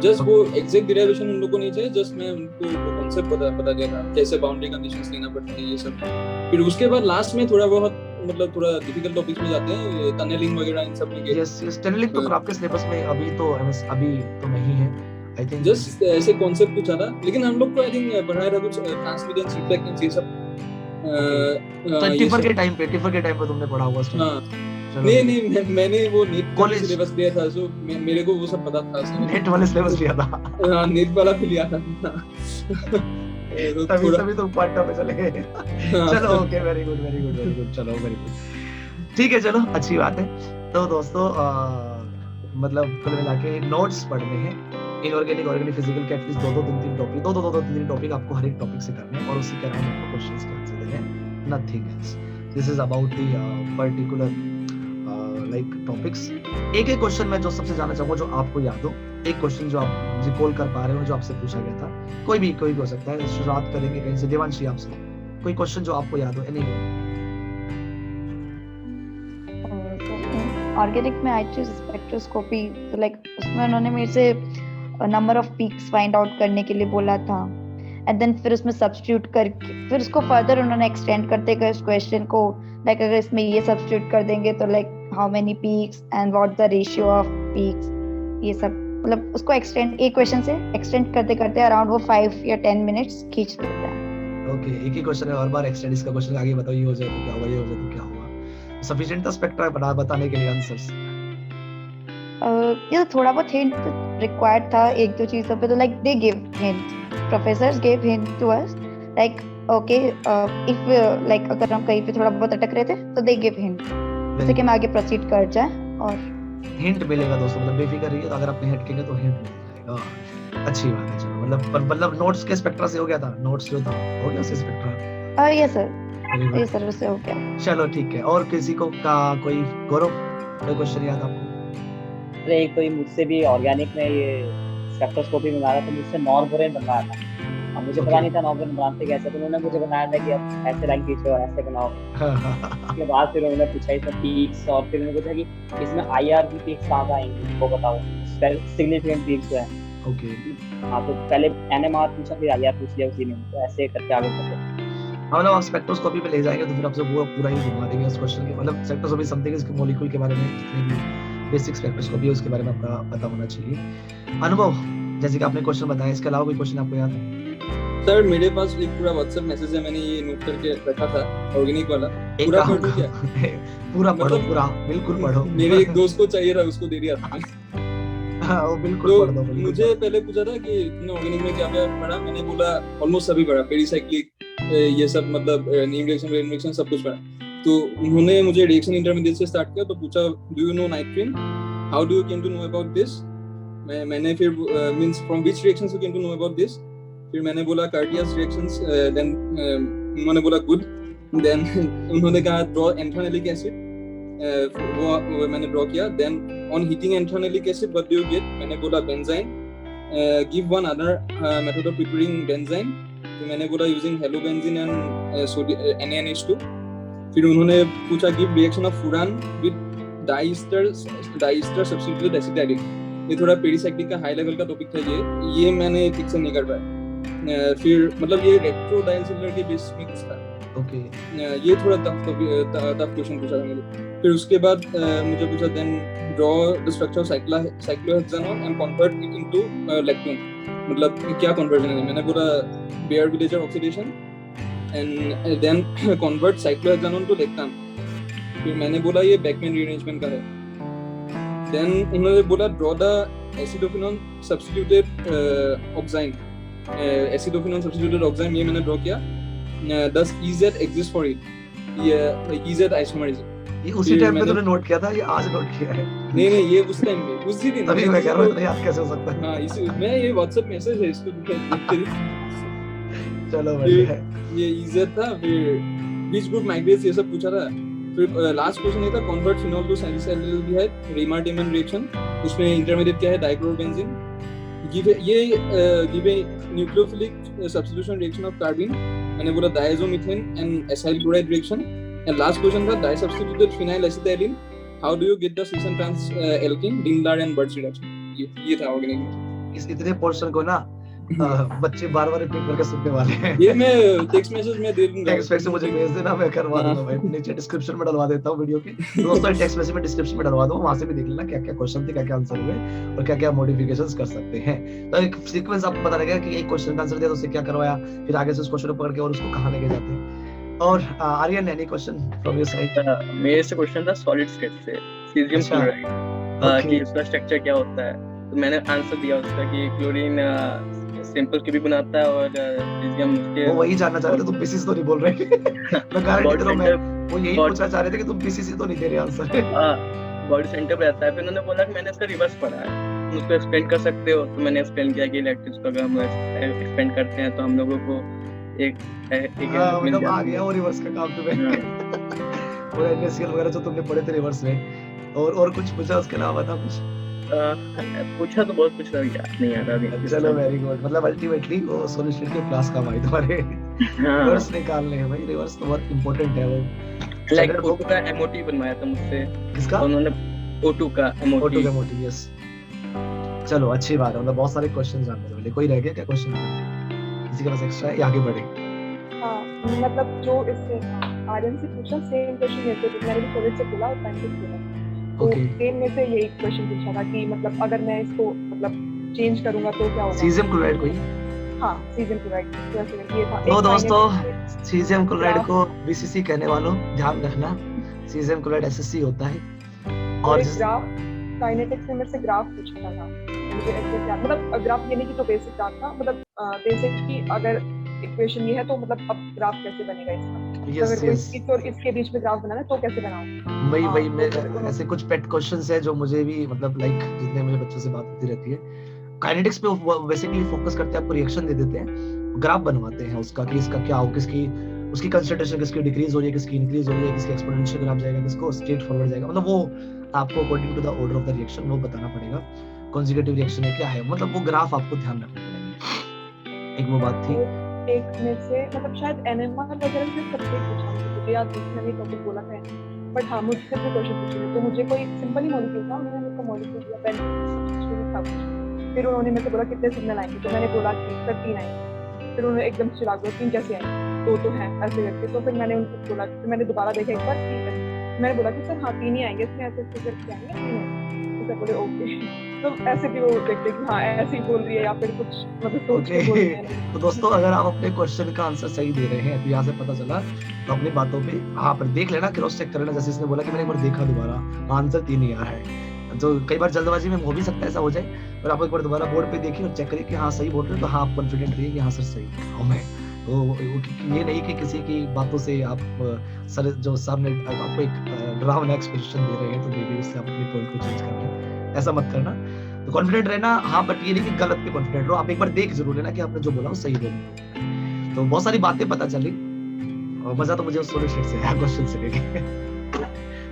जस्ट वो एग्जैक्ट डिराइवेशन उन लोगों को नहीं चाहिए, जस्ट मैं उनको कांसेप्ट बता दिया था, कैसे बाउंड्री कंडीशंस लेना पड़ते हैं, ये सब। फिर उसके बाद लास्ट में थोड़ा बहुत मतलब थोड़ा डिफिकल्ट टॉपिक्स में जाते हैं, टनलिंग वगैरह इन सब में। यस, टनलिंग तो आपके सिलेबस में अभी तो नहीं है, आई थिंक। जस्ट ऐसे कांसेप्ट पूछा था, लेकिन हम लोग को आई थिंक पढ़ाया था कुछ ट्रांसमिटेंस, रिफ्लेक्टेंस, ये सब। टिफर के टाइम पे तुमने पढ़ा होगा। हाँ, नहीं, मैंने वो नीट कॉलेज सिलेबस लिया था, सो मेरे को वो सब पता था। नेट वाले सिलेबस लिया था? हाँ, नेट वाला भी लिया था। तभी तुम क्वांटम में चले गए। चलो ओके, वेरी गुड, चलो वेरी गुड, ठीक है, चलो अच्छी बात है। तो दोस्तों मतलब कुल मिला के नोट्स पढ़ने हैं, इनऑर्गेनिक, ऑर्गेनिक, फिजिकल के एटलीस्ट 2-3 टॉपिक, 2-3 टॉपिक आपको हर एक टॉपिक से करने हैं और उसी के अराउंड आपको क्वेश्चंस के आंसर देने हैं, nothing else. This is about the particular like topics. एक एक क्वेश्चन मैं जो सबसे जानना चाहूंगा जो आपको याद हो, एक क्वेश्चन जो आप रिकॉल कर पा रहे हो जो आपसे पूछा गया था, कोई भी हो सकता है। शुरुआत करेंगे कहीं से, देवांशी आपसे कोई क्वेश्चन जो आपको याद हो, एनी। ऑर्गेनिक में आई चूज स्पेक्ट्रोस्कोपी, तो लाइक उसमें उन्होंने मेरे से number of peaks find out करने के लिए बोला था, एंड देन फिर उसमें सब्स्टिट्यूट करके फिर उसको फर्दर उन्होंने एक्सटेंड करते गए उस क्वेश्चन को, लाइक अगर इसमें ये सब्स्टिट्यूट कर देंगे तो like how many peaks and what the ratio of peaks, ये सब मतलब उसको एक्सटेंड, एक क्वेश्चन से एक्सटेंड करते करते अराउंड वो 5 या 10 मिनट्स खींच लेता है। ओके, एक ही क्वेश्चन है, हर बार एक्सटेंड इसका क्वेश्चन आगे बताओ, ये हो जाए तो क्या होगा, ये हो जाए तो क्या होगा। सफिशिएंट था स्पेक्ट्रा बताने के लिए आंसर्स? ये थोड़ा बहुत हिंट रिक्वायर्ड था एक दो चीजों पे, तो like they give hint, professors give hint to us, like okay if like अगर हम कहीं पे थोड़ा बहुत अटक रहे थे तो दे गिव हिंट, जैसे कि हम आगे प्रोसीड कर जाए और हिंट मिलेगा दोस्तों, मतलब बेफिक्र रहिए, तो अगर आपने हिट किया तो हिंट मिल जाएगा। अच्छी बात है, चलो मतलब नोट्स के स्पेक्ट्रा से हो गया था, नोट्स जो था हो गया उससे स्पेक्ट्रा। यस सर उससे हो गया। चलो ठीक है, और किसी को का कोई गौरव कोई क्वेश्चन याद आपको? अरे कोई मुझसे भी ऑर्गेनिक में ये स्पेक्ट्रोस्कोपी मंगा रहा था, मुझसे नॉर्बोरेन बनवाया था, अब मुझे पता नहीं था नॉर्बोरेन बनाते कैसे, तो उन्होंने मुझे बताया था कि अब ऐसे लाइन खींचो, ऐसे बनाओ। उसके बाद फिर उन्होंने पूछा इसमें पीक्स, और फिर उन्होंने पूछा कि इसमें आईआर की पीक्स कहाँ आएंगी वो बताओ, सिग्निफिकेंट पीक्स है। ओके, हाँ तो पहले एनएमआर पूछा फिर आईआर पूछ लिया उसी में, तो ऐसे करके आगे बढ़ते। हम लोग स्पेक्ट्रोस्कोपी पे ले जाएंगे तो फिर आपसे वो पूरा ही घुमा देंगे उस क्वेश्चन के, मतलब स्पेक्ट्रोस्कोपी समथिंग इसके मॉलिक्यूल के बारे में, जितने भी बेसिक स्पेक्ट्रोस्कोपी है उसके बारे में आपका पता होना चाहिए। अनुभव, जैसे कि आपने क्वेश्चन बताया, इसके अलावा कोई क्वेश्चन आपको याद है? सर मेरे पास एक पूरा व्हाट्सएप मैसेज है, मैंने ये नोट करके रखा था ऑर्गेनिक वाला, पूरा पढ़ दूं क्या? पूरा पढ़ो, पूरा बिल्कुल पढ़ो। मेरे एक दोस्त को चाहिए था, उसको दे दिया था। हाँ, वो बिल्कुल तो पढ़ दो, बिल्कुल मुझे पहले पूछा था कि तुमने ऑर्गेनिक में क्या क्या पढ़ा, मैंने बोला ऑलमोस्ट सभी पढ़ा, पेरिसाइक्लिक ये सब, मतलब नीम रिएक्शन, रेन रिएक्शन सब कुछ पढ़ा। तो उन्होंने मुझे रिएक्शन इंटरमीडिएट से स्टार्ट किया, तो पूछा do you know nitrene, how do you came to know about this, मैंने फिर means from which reactions you came to know about this, फिर मैंने बोला कार्टियास रिएक्शंस, देन उन्होंने बोला गुड, देन उन्होंने कहा ड्रॉ एंथ्रानेलिक एसिड, वो मैंने ड्रॉ किया, then on heating anthranilic acid what do you get, मैंने बोला benzyne, give one other method of preparing benzyne, तो मैंने बोला यूजिंग हेलोबेंजीन एंड NaNH2, फिर उन्होंने पूछा give reaction of फुरान with diester substituted acetylene, ये थोड़ा पेरिसाइक्लिक का हाई लेवल का टॉपिक था, ये मैंने ठीक से नहीं कर पाया। फिर मतलब ये रेट्रो डाइसिलर के बेस मिक्स था, ओके, ये थोड़ा टफ क्वेश्चन पूछा था मुझे। फिर उसके बाद मुझे पूछा then draw the structure of cyclohexanone and convert it into lactone, मतलब क्या कन्वर्जन है, मैंने बोला Baeyer Villiger oxidation and then convert cyclohexanone to lactone, फिर मैंने बोला ये बैकमैन रीअरेंजमेंट का है। देन उन्होंने बोला ड्रॉ द एसिडोफिनोन सब्स्टिट्यूटेड ऑक्साइन, एसिडोफिनोन सब्स्टिट्यूटेड ऑक्साइन, ये मैंने ड्रॉ किया। Does EZ exist for it? ये EZ isomerism, ये उसी टाइम पे तूने नोट किया था, ये आज नोट किया है? नहीं ये उस टाइम पे, उसी दिन, तभी मैं कह रहा हूँ याद कैसे हो सकता है। हाँ इसी मैं ये व्हाट्सएप मैसेज है इसको चलो बढ़िया है। ये EZ था, फिर which group migrates ये सब पूछा था, फिर लास्ट क्वेश्चन ये था convert phenol to salicylaldehyde Reimer Tiemann reaction, उसमें इंटरमीडिएट क्या है dichlorobenzene, give a nucleophilic substitution reaction of carbene, मैंने बोला diazomethane and acyl chloride reaction, and last question था disubstituted phenyl acetylene, how do you get the cis and trans alkene Lindlar and Birch reduction, ये था organic. इस इतने portion को ना बच्चे बार-बार रिपीट करके सुनने वाले हैं। ये मैं टेक्स्ट मैसेज में दे दूंगा, टेक्स्ट मैसेज मुझे भेज देना, मैं करवा दूंगा भाई, नीचे डिस्क्रिप्शन में डलवा देता हूं वीडियो के दोस्तों, टेक्स्ट मैसेज में डिस्क्रिप्शन में डलवा दूंगा, वहां से भी देख लेना क्या क्या क्वेश्चन थे, क्या क्या आंसर हुए और क्या क्या मॉडिफिकेशंस कर सकते हैं। तो एक सीक्वेंस आपको पता लगेगा कि एक क्वेश्चन का आंसर दिया तो उससे क्या करवाया, फिर आगे से उस क्वेश्चन को पकड़ के और उसको कहां लेके जाते हैं। और Aryan, any question from your side? मेरे से क्वेश्चन था सॉलिड स्टेट से, सीजियम क्लोराइड, कि उसका स्ट्रक्चर क्या होता है, तो मैंने आंसर दिया उसका कि क्लोरीन सिंपल की भी बनाता है और सीजियम उसके, वो वही जानना चाह रहे थे, तुम पीसीसी तो नहीं बोल रहे। मैं गारंटी दे रहा हूं, मैं वो यही पूछना चाह रहे थे कि तुम पीसीसी तो नहीं दे रहे आंसर। हां, बॉडी सेंटर पे रहता है। फिर उन्होंने बोला कि मैंने इसका रिवर्स पढ़ा है, मुझको एक्सप्लेन कर सकते हो? तो मैंने एक्सप्लेन किया कि इलेक्ट्रिक्स को अगर हम एक्सपेंड करते हैं तो हम लोगों को एक मिल मतलब आ जाती गया है। वो रिवर्स का काम तुम्हें। हाँ। वो NaCl वगैरह जो तुमने पढ़े थे रिवर्स में, और कुछ पूछा उसके अलावा था कुछ? पूछा तो बहुत कुछ था, याद नहीं आ रहा अभी इस चलो टाइम। वेरी गुड, मतलब अल्टीमेटली वो सॉलिड स्टेट के क्लास काम आई तुम्हारे। हाँ, रिवर्स निकालने हैं भाई, रिवर्स तो बहुत इंपॉर्टेंट है वो। लाइक स्टैंडर्ड O2 का MOT बनवाया था मुझसे, किसका? उन्होंने O2 का O2 MOT। का मोटी, यस। चलो अच्छी बात है, मतलब बहुत सारे क्वेश्चन जानने मिले। कोई रह गया क्या क्वेश्चन? किसी के पास एक्स्ट्रा है या आगे बढ़े? हाँ, मतलब जो इससे आर्यन से पूछा सेम क्वेश्चन मेरे से, मैंने भी सॉलिड से बोला और साइंटिस्ट बोला, तो ओके। सेम में से यही क्वेश्चन पूछा था कि मतलब अगर मैं इसको मतलब चेंज करूंगा तो क्या होगा। सीजियम क्लोराइड कोई? हाँ, सीजन क्लोराइड, तो ऐसे ये था। तो एक दोस्तों, kinetic सीजियम क्लोराइड ग्राफ को BCC कहने वालों ध्यान रखना, सीजियम क्लोराइड SSC होता है। और और एक ग्राफ काइनेटिक्स में मेरे से ग्राफ पूछा था। मुझे एग्जैक्ट याद, मतलब ग्राफ ये नहीं कि जो बेसिक ग्राफ था, मतलब बेसिक कि अगर इक्वेशन ये है तो मतलब अब ग्राफ कैसे बनेगा इसका, तो यस अगर कोई यस, इसकी और इसके बीच में ग्राफ बनाना है तो कैसे बनाऊं। वही हाँ, वही तो मैं फिर उन्होंने ऐसे कुछ पेट क्वेश्चंस है जो मुझे भी, मतलब लाइक जितने मेरे बच्चों से बात होती रहती है, काइनेटिक्स पे बेसिकली फोकस करते हैं, आपको रिएक्शन दे देते हैं, ग्राफ बनवाते हैं उसका कि इसका क्या हो, किसकी उसकी कंसंट्रेशन किसकी डिक्रीज हो रही है, किसकी इंक्रीज हो रही है, किसकी एक्सपोनेंशियल ग्राफ जाएगा, किसको स्ट्रेट फॉरवर्ड जाएगा, मतलब वो आपको according to the order of the reaction वो बताना पड़ेगा, कॉन्जिक्यूटिव रिएक्शन है क्या है, मतलब वो ग्राफ आपको ध्यान रखना पड़ेगा। एक वो बात थी। एक में से मतलब शायद NMR वगैरह से सबसे पूछा, मुझे याद नहीं, मैंने टॉपिक बोला था, बट हाँ मुझसे भी क्वेश्चन पूछे, तो मुझे कोई सिंपल ही मॉलिक्यूल था, उन्होंने मुझको मॉलिक्यूल दिया, पेन, फिर उन्होंने मेरे से बोला कितने सिग्नल आएंगे, तो मैंने बोला कि 13 आएंगे, फिर उन्होंने एकदम चिल्ला गया 3 कैसे आएंगे, 2 तो हैं ऐसे करके, तो फिर मैंने उनको बोला, फिर मैंने दोबारा देखा एक बार, मैंने बोला कि सर हाँ 3 ही आएंगे, इसमें ऐसे ऐसे करके आएंगे 3 आएंगे, तो सर बोले ओके। तो ऐसे भी वो देखते कि हाँ ऐसे ही बोल रही है या फिर कुछ मतलब सोच के बोल रही है। तो दोस्तों, अगर आप अपने क्वेश्चन का आंसर सही दे रहे हैं तो यहाँ से पता चला, तो अपनी बातों पे आप देख लेना, क्रॉस चेक कर लेना, जैसे इसने बोला कि मैंने एक बार देखा दोबारा आंसर 3 ही आ रहा है, तो कई बार जल्दबाजी में हो भी सकता है ऐसा हो जाए, पर आप एक बार दोबारा बोर्ड पे देखिए और चेक करिए कि हाँ सही बोल रहे हैं, तो हाँ आप कॉन्फिडेंट रहिए कि हाँ सर सही बोल रहा हूँ मैं, तो ये नहीं कि किसी की बातों से आप सर जो सामने आपको एक डरावना एक्सप्रेशन दे रहे हैं तो मे बी उससे आप अपनी पॉइंट को चेंज कर लें, ऐसा मत करना, तो कॉन्फिडेंट रहना। हाँ, बट ये नहीं कि गलत पे कॉन्फिडेंट रहो, आप एक बार देख जरूर लेना कि आपने जो बोला वो सही बोला। तो बहुत सारी बातें पता चली और मजा तो मुझे उस सॉलिड स्टेट से आया क्वेश्चन से लेके।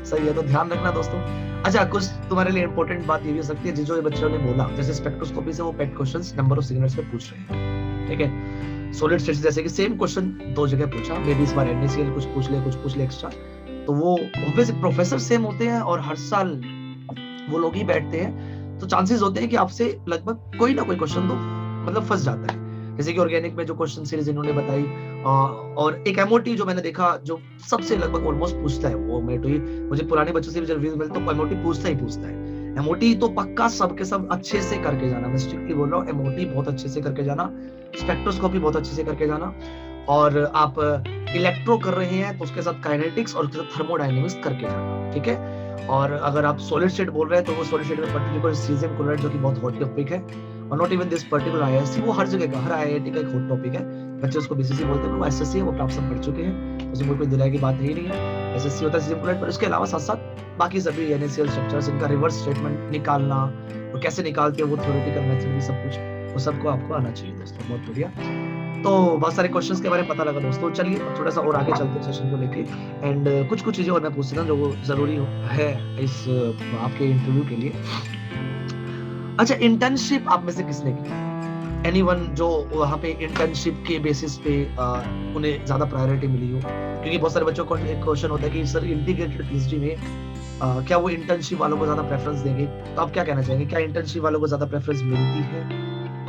सही है, तो ध्यान रखना दोस्तों। अच्छा, कुछ तुम्हारे लिए इंपॉर्टेंट बात ये भी हो सकती है, जो बच्चों ने बोला, जैसे स्पेक्ट्रोस्कोपी से वो पेट क्वेश्चंस नंबर ऑफ सिग्नल्स पे पूछ रहे हैं, ठीक है, सॉलिड स्टेट जैसे कि सेम क्वेश्चन 2 जगह पूछा, मे बी इस बार NaCl कुछ पूछ ले एक्स्ट्रा, तो वो ऑब्वियसली प्रोफेसर सेम होते हैं और हर साल वो लोग ही बैठते हैं, तो चांसेस होते हैं कि आपसे लगभग कोई ना कोई क्वेश्चन तो मतलब फंस जाता है, जैसे कि ऑर्गेनिक में जो क्वेश्चन सीरीज इन्होंने बताई, और एक MOT जो मैंने देखा जो सबसे लगभग ऑलमोस्ट पूछता है, वो मुझे पुराने बच्चों से भी जब रिव्यूज मिलते तो MOT पूछता है। MOT तो पक्का सबके सब अच्छे से करके जाना, मैं स्ट्रिक्टली बोल रहा हूँ, MOT बहुत अच्छे से करके जाना, स्पेक्ट्रोस्कोपी बहुत अच्छे से करके जाना, और आप इलेक्ट्रो कर रहे हैं तो उसके साथ काइनेटिक्स और उसके साथ थर्मोडायनेमिक्स करके जाना, ठीक है। और अगर आप सॉलिड स्टेट बोल रहे हैं तो वो सॉलिड स्टेट में पर्टिकुलर सीजियम क्लोराइड जो कि बहुत हॉट टॉपिक है, और not even this particular IISc, वो हर जगह का, हर IIT का एक हॉट टॉपिक है, बच्चे उसको BCC बोलते हैं, वो SSC है, वो आप सब पढ़ चुके हैं, उसमें कोई दिलाई की बात ही नहीं है, SSC होता है सीजियम क्लोराइड, पर उसके अलावा साथ साथ बाकी सभी NaCl स्ट्रक्चर्स, इनका रिवर्स स्टेटमेंट निकालना और कैसे निकालते हैं वो थ्योरेटिकल मेथड भी सब कुछ, वो सबको आपको आना चाहिए दोस्तों, बहुत बढ़िया। तो बहुत सारे क्वेश्चंस के बारे में पता लगा दोस्तों, चलिए थोड़ा सा और आगे चलते हैं सेशन को लेके, एंड कुछ चीजें और मैं पूछना जो जरूरी है इस आपके इंटरव्यू के लिए। अच्छा, इंटर्नशिप आप में से किसने की? एनीवन जो वहाँ पे इंटर्नशिप के बेसिस पे उन्हें ज्यादा प्रायोरिटी मिली हो, क्योंकि बहुत सारे बच्चों को एक क्वेश्चन होता है कि सर इंटीग्रेटेड PhD में क्या वो इंटर्नशिप वालों को ज्यादा प्रेफरेंस देंगे, तो आप क्या कहना चाहेंगे, क्या इंटर्नशिप वालों को ज्यादा प्रेफरेंस मिलती है?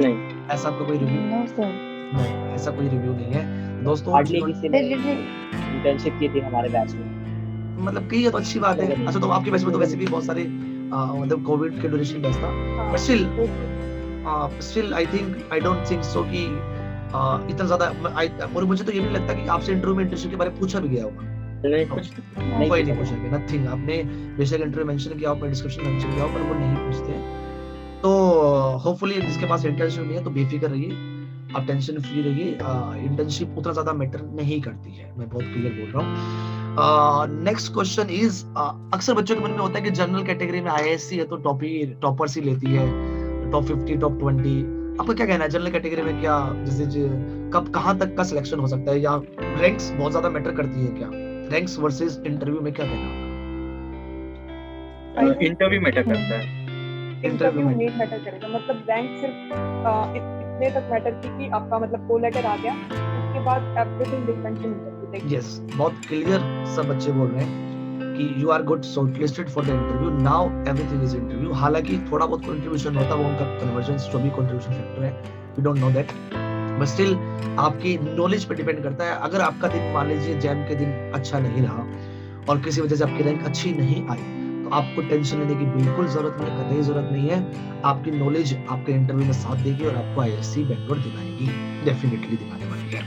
नहीं, ऐसा आपका कोई रिव्यू? नो सर, नहीं, ऐसा कोई रिव्यू नहीं है दोस्तों। हार्डली किसी ने इंटर्नशिप की थी हमारे बैच में, मतलब की ये तो अच्छी बात है। अच्छा, तो आपके बैच में तो वैसे भी बहुत सारे मतलब कोविड के ड्यूरेशन बैच था, but still I don't think so कि इतना ज्यादा, और मुझे तो ये भी लगता है कि आपसे इंटरव्यू में इंटर्नशिप के बारे में पूछा भी गया होगा। नहीं कुछ कोई नहीं पूछेगा, नथिंग। आपने बेशक इंटरव्यू मेंशन किया, आपने डिस्क्रिप्शन मेंशन किया, पर वो नहीं पूछते। तो होपफुली जिसके पास इंटर्नशिप नहीं है तो बेफिक्र रहिए, आप टेंशन फ्री रहिए, इंटर्नशिप उतना ज्यादा मैटर नहीं करती है, मैं बहुत क्लियर बोल रहा हूँ। नेक्स्ट क्वेश्चन इज, अक्सर बच्चों के मन में होता है कि जनरल कैटेगरी में IISc है तो टॉपर्स ही लेती है, टॉप 50, टॉप 20, आपका क्या कहना है जनरल कैटेगरी में? क्या जैसे कब कहाँ तक का सिलेक्शन हो सकता है, या रैंक्स बहुत ज्यादा मैटर करती है क्या? रैंक्स वर्सेस इंटरव्यू में क्या कहना है? इंटरव्यू मैटर करता है। इंटरव्यू में मैटर करेगा, मतलब रैंक सिर्फ इतने तक मैटर की कि आपका मतलब को लेटर आ गया, उसके बाद everything depends on interview. Yes, बहुत क्लियर सब बच्चे बोल रहे हैं कि you are good shortlisted for the interview, now everything is interview. हालांकि थोड़ा बहुत कंट्रीब्यूशन होता है, वो उनका कन्वर्जेंस जो भी कंट्रीब्यूशन फैक्टर है, we don't know that, but still आपकी नॉलेज पे डिपेंड करता है। अगर आपका दिन मान लीजिए जैम के दिन अच्छा नहीं रहा और किसी वजह से आपकी रैंक अच्छी नहीं आई, तो आपको टेंशन लेने की बिल्कुल जरूरत नहीं है, कतई जरूरत नहीं है। आपकी नॉलेज आपके इंटरव्यू में साथ देगी और आपको आईएससी बैंगलोर दिलाएगी, डेफिनेटली दिलाने वाली है।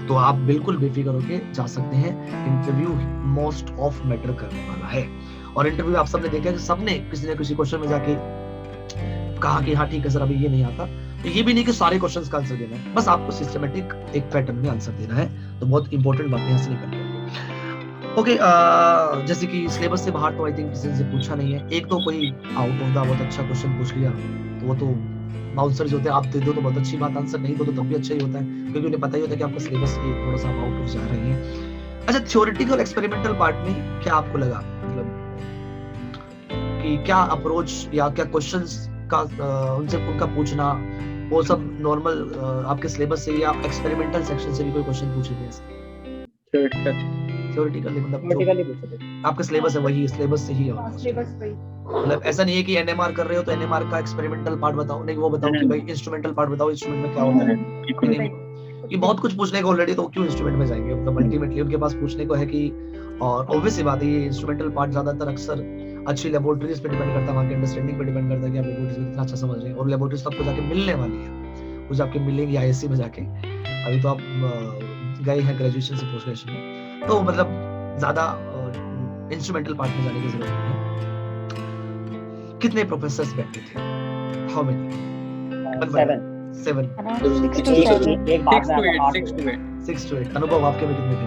तो आप बिल्कुल बेफिक्र होके जा सकते हैं। इंटरव्यू मोस्ट ऑफ मैटर करने वाला है, और इंटरव्यू आप सबने देखा कि सबने किसी न किसी क्वेश्चन में जाके कहा कि हाँ ठीक है सर अभी ये नहीं आता, तो ये भी नहीं कि सारे क्वेश्चंस का आंसर देना है, बस आपको सिस्टमेटिक एक पैटर्न में आंसर देना है। तो बहुत इंपॉर्टेंट बातें यहाँ से निकल गई। ओके, जैसे कि सिलेबस से बाहर तो आई थिंक किसी से पूछा नहीं है। एक तो कोई आउट ऑफ द बहुत अच्छा क्वेश्चन पूछ लिया तो वो तो बाउंसर्स होते हैं, आप दे दो तो बहुत अच्छी बात, आंसर नहीं दो तो तब भी अच्छा ही होता है, क्योंकि उन्हें पता ही होता है कि आपका सिलेबस से थोड़ा सा आउट ऑफ जा रही है। अच्छा, थ्योरेटिकल एक्सपेरिमेंटल पार्ट में क्या आपको लगा, मतलब कि क्या अप्रोच या क्या क्वेश्चंस का उनसे उनका पूछना, वो सब नॉर्मल आपके सिलेबस से या एक्सपेरिमेंटल सेक्शन से भी कोई क्वेश्चन पूछे थे? थ्योरेटिकल मतलब आपका सिलेबस है वही, सिलेबस से ही है, सिलेबस वही, मतलब ऐसा नहीं है कि एनएमआर कर रहे हो तो एनएमआर का एक्सपेरिमेंटल पार्ट बताओ, नहीं वो बताओ कि भाई इंस्ट्रूमेंटल पार्ट बताओ, इंस्ट्रूमेंट में क्या होता है। कि बहुत कुछ पूछने को ऑलरेडी, तो क्यों इंस्ट्रूमेंट में जाएंगे, मतलब अल्टीमेटली उनके पास पूछने को है कि, और ऑब्वियस सी बात है ये इंस्ट्रूमेंटल पार्ट ज्यादातर अक्सर अच्छी लेबोरेटरीज पे डिपेंड करता है, वहाँ के अंडरस्टैंडिंग पे डिपेंड करता है कि आप लेबोरेटरीज में कितना अच्छा समझ रहे हैं, और लेबोरेटरीज आपको जाके मिलने वाली है, कुछ आपके मिलेंगी आईएससी में जाके। अभी तो आप गए हैं ग्रेजुएशन से पोस्ट ग्रेजुएशन में, तो मतलब ज्यादा इंस्ट्रूमेंटल पार्ट में जाने की जरूरत नहीं है। कितने प्रोफेसर्स बैठे थे? How many? 7 6 to 8। अनुभव आपके में कितने थे?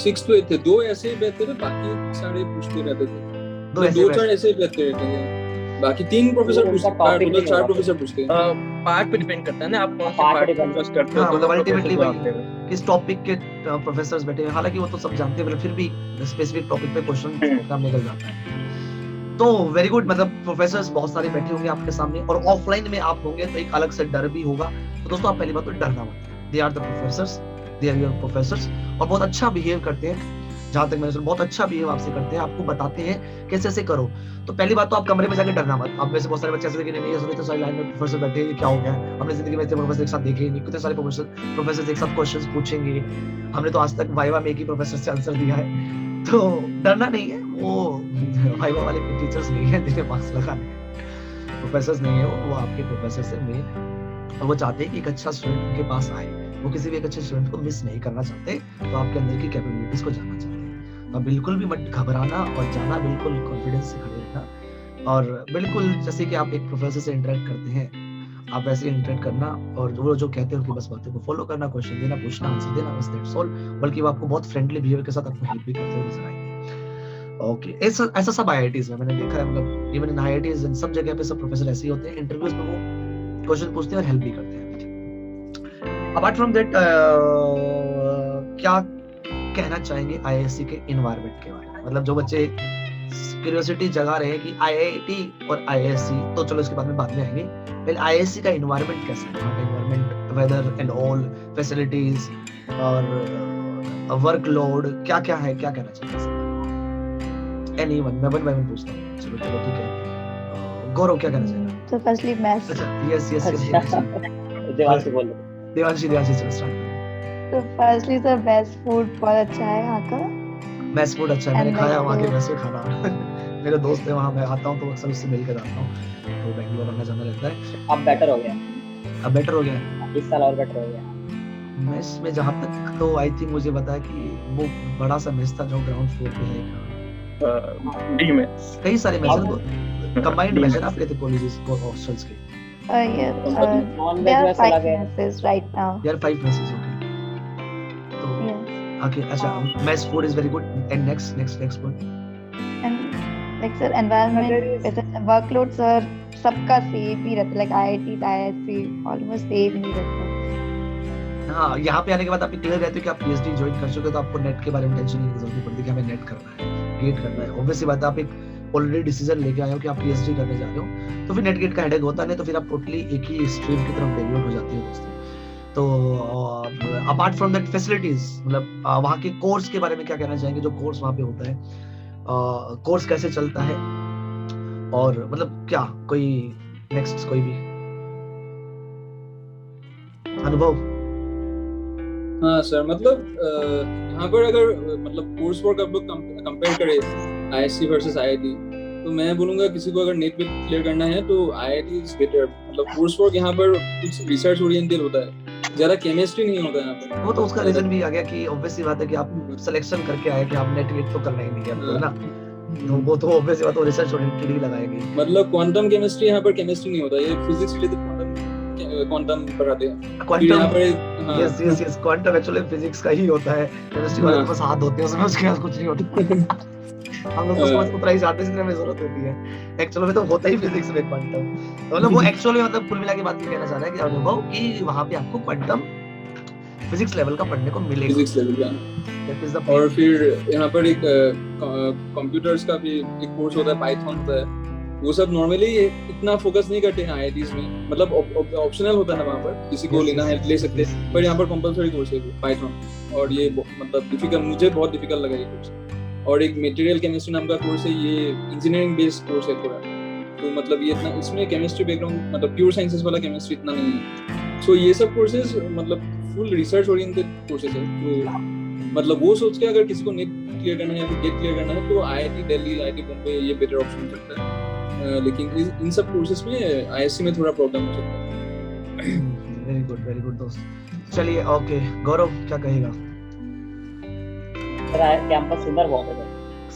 6 to 8 थे, 2 ऐसे ही बैठते थे, बाकी सारे पूछते रहते थे। 2-4 ऐसे ही बैठते रहते थे, बाकी 3 प्रोफेसर पूछते, टोटल 4 प्रोफेसर पूछते हैं। पार्ट पे डिपेंड करता है ना, आप कौन से पार्ट फोकस करते हो, हाँ, मतलब अल्टीमेटली वही किस टॉपिक के प्रोफेसर्स बैठे हैं, हालांकि वो तो सब जानते हैं, फिर भी स्पेसिफिक टॉपिक पे क्वेश्चन काम निकल जाता है। तो वेरी गुड, मतलब प्रोफेसर्स बहुत सारे बैठे होंगे आपके सामने, और ऑफलाइन में आप होंगे तो एक अलग से डर भी होगा। तो दोस्तों आप पहली बात तो डरना मत, they are the professors, they are your professors, और बहुत अच्छा बिहेव करते हैं, जहां तक मैंने सुना बहुत अच्छा बिहेव आपसे करते हैं, आपको बताते हैं कैसे ऐसे करो। तो पहली बात तो आप कमरे में जाके डरना मत। आप में से बहुत सारे बच्चे ऐसे देखे नहीं, ये तो सारी लाइन में प्रोफेसर बैठे, ये क्या हो गया, हमने जिंदगी में इतने प्रोफेसर एक साथ देखे ही नहीं, कितने सारे प्रोफेसर एक साथ क्वेश्चंस पूछेंगे, हमने तो आज तक वाइवा में एक ही प्रोफेसर से आंसर दिया है। तो डरना नहीं है, वो वाइवा वाले टीचर्स नहीं है जिन्हें मार्क्स लगाने, प्रोफेसर्स नहीं है वो आपके प्रोफेसर से मेन, और वो चाहते हैं कि एक अच्छा स्टूडेंट उनके पास आए, वो किसी भी एक अच्छे स्टूडेंट को मिस नहीं करना चाहते, तो आपके अंदर की कैपेबिलिटीज को जानना चाहते हैं। तो बिल्कुल भी मत घबराना और जाना, बिल्कुल कॉन्फिडेंस से खड़े रहना, और बिल्कुल जैसे कि आप एक प्रोफेसर से इंटरेक्ट करते हैं आप वैसे इंटरेक्ट करना, और वो जो कहते हैं उनकी बस बातों को फॉलो करना, क्वेश्चन देना, पूछना, आंसर देना, बस दैट्स ऑल। बल्कि वो आपको बहुत फ्रेंडली बिहेवियर के साथ आपको हेल्प भी करते हुए नजर आएंगे। ओके, ऐसा सब आईआईटीज में मैंने देखा है, मतलब इवन इन आईआईटीज इन सब जगह पे सब प्रोफेसर ऐसे ही होते हैं, इंटरव्यूज में वो क्वेश्चन पूछते हैं और हेल्प भी करते हैं। अपार्ट फ्रॉम दैट क्या कहना चाहेंगे आईआईएससी के एनवायरनमेंट के बारे में? मतलब जो बच्चे क्यूरियोसिटी जगा रहे हैं कि आईआईटी और आईआईएससी, तो चलो इसके बाद में आएंगे, पहले आईआईएससी का एनवायरनमेंट कैसा है, वहाँ का environment, weather and all, facilities और वर्कलोड क्या क्या है, क्या कहना चाहिए? एनीवन, मैं वन बाय वन पूछता हूँ, चलो ठीक है। गौरव क्या कहना चाहिए? So firstly maths. अच्छा, यस देवांशी चलो स्टार्ट करें। So firstly sir best food बहुत अच्छा है यहाँ का। बेस्ट फूड अच्छा है, मैंने And खाया like वहाँ के वो- वैसे खाना मेरे दोस्त है वहाँ, मैं आता हूँ तो अक्सर उससे मिलकर आता हूँ, तो बेंगलोर आना जाना रहता है। अब बेटर हो गया, अब बेटर हो गया है इस साल और बेटर हो गया। मेस में, जहाँ तक तो आई थिंक मुझे पता है कि वो बड़ा सा मेस था जो ग्राउंड फ्लोर पे है, डी मेस, कई सारे मेस हैं, कंबाइंड मेस है ना आपके थे कॉलेजेस को हॉस्टल्स के, Yes, non there veg are वैसे 5 लगे messes right now. There 5 messes. Okay, तो Yes, ओके, अच्छा, mess food is very good, and next food and like sir environment, Other is- it's a workloads are सबका same ही रहता है, like IIT IISc almost same ही रहता है। हाँ, यहाँ पे आने के बाद आप क्लियर रहते हो कि आप PhD ज्वाइन कर चुके हो, तो आपको नेट के बारे में टेंशन नहीं जरूरत पड़ती कि हमें नेट करना है, गेट करना है। ऑब्वियसली बात है, आप एक ऑलरेडी डिसीजन लेके आए हो कि आप PhD करने जा रहे हो, तो फिर नेट गेट का हेडेक होता नहीं, तो फिर आप टोटली एक ही स्ट्रीम की तरफ डेवलप हो जाती है दोस्तों। तो अपार्ट फ्रॉम दैट फैसिलिटीज, मतलब वहाँ के कोर्स के बारे में क्या कहना चाहेंगे, जो कोर्स वहाँ पे होता है, कोर्स कैसे चलता है, और मतलब क्या कोई नेक्स्ट कोई भी अनुभव? हाँ सर, मतलब यहाँ पर अगर मतलब कोर्स वर्क आप लोग कंपेयर करें IISc वर्सेस IIT, तो मैं बोलूँगा किसी को अगर नेट क्लियर करना है तो IIT इज बेटर। मतलब कोर्स वर्क यहाँ पर कुछ रिसर्च ओरिएंटेड होता है, ज़्यादा केमिस्ट्री नहीं होता यहाँ पर। वो तो उसका रीजन भी आ गया कि ऑब्वियसली बात है कि आप सिलेक्शन करके आए कि आप नेट गेट तो करना ही नहीं है आपको, है ना, तो वो तो ऑब्वियसली बात है, रिसर्च ओरिएंटेड ही लगाएगी। मतलब क्वांटम केमिस्ट्री यहाँ पर केमिस्ट्री नहीं होता, ये फिजिक्स रिलेटेड क्वांटम पढ़ाते हैं। Quantum, yes quantum actually physics का ही होता है, केमिस्ट्री वाले के पास हाथ होते हैं उसमें, उसके पास कुछ नहीं होता। हम लोग तो समझ उतना ही जाते हैं जितने में जरूरत होती है, एक्चुअली में तो होता ही फिजिक्स में क्वांटम। तो मतलब वो एक्चुअली मतलब कुल मिला के बात ये कहना चाह रहा है कि अनुभव कि वहाँ पे आपको क्वांटम फिजिक्स लेवल का पढ़ने को मिलेगा, फिजिक्स लेवल का। That is the और फिर यहाँ पर एक कंप्यूटर्स का भी एक कोर्स होता है, पाइथन होता है। वो सब नॉर्मली इतना फोकस नहीं करते हैं IITs में, मतलब ऑप्शनल होता है वहाँ पर, किसी को लेना है ले सकते हैं, पर यहाँ पर कंपलसरी कोर्स है पाइथन। और ये मतलब डिफिकल्ट, मुझे बहुत डिफिकल्ट लगा ये कोर्स। और एक मटेरियल केमिस्ट्री नाम का कोर्स है, ये इंजीनियरिंग बेस्ड कोर्स है पूरा। तो मतलब ये इतना, इसमें केमिस्ट्री बैकग्राउंड मतलब प्योर साइंसेस वाला केमिस्ट्री इतना नहीं है। सो ये सब कोर्सेज मतलब फुल रिसर्च ओरिएंटेड कोर्सेज है। तो मतलब वो सोच के अगर किसी को नेट क्लियर करना है या गेट क्लियर करना है तो IIT दिल्ली, IIT बॉम्बे ये बेटर ऑप्शन हो सकता है। लेकिन इन सब कोर्सेज में IISc में थोड़ा प्रॉब्लम हो सकता है। वेरी गुड दोस्त। चलिए ओके, गौरव क्या कहेगा? सर कैंपस सुंदर बहुत है सर,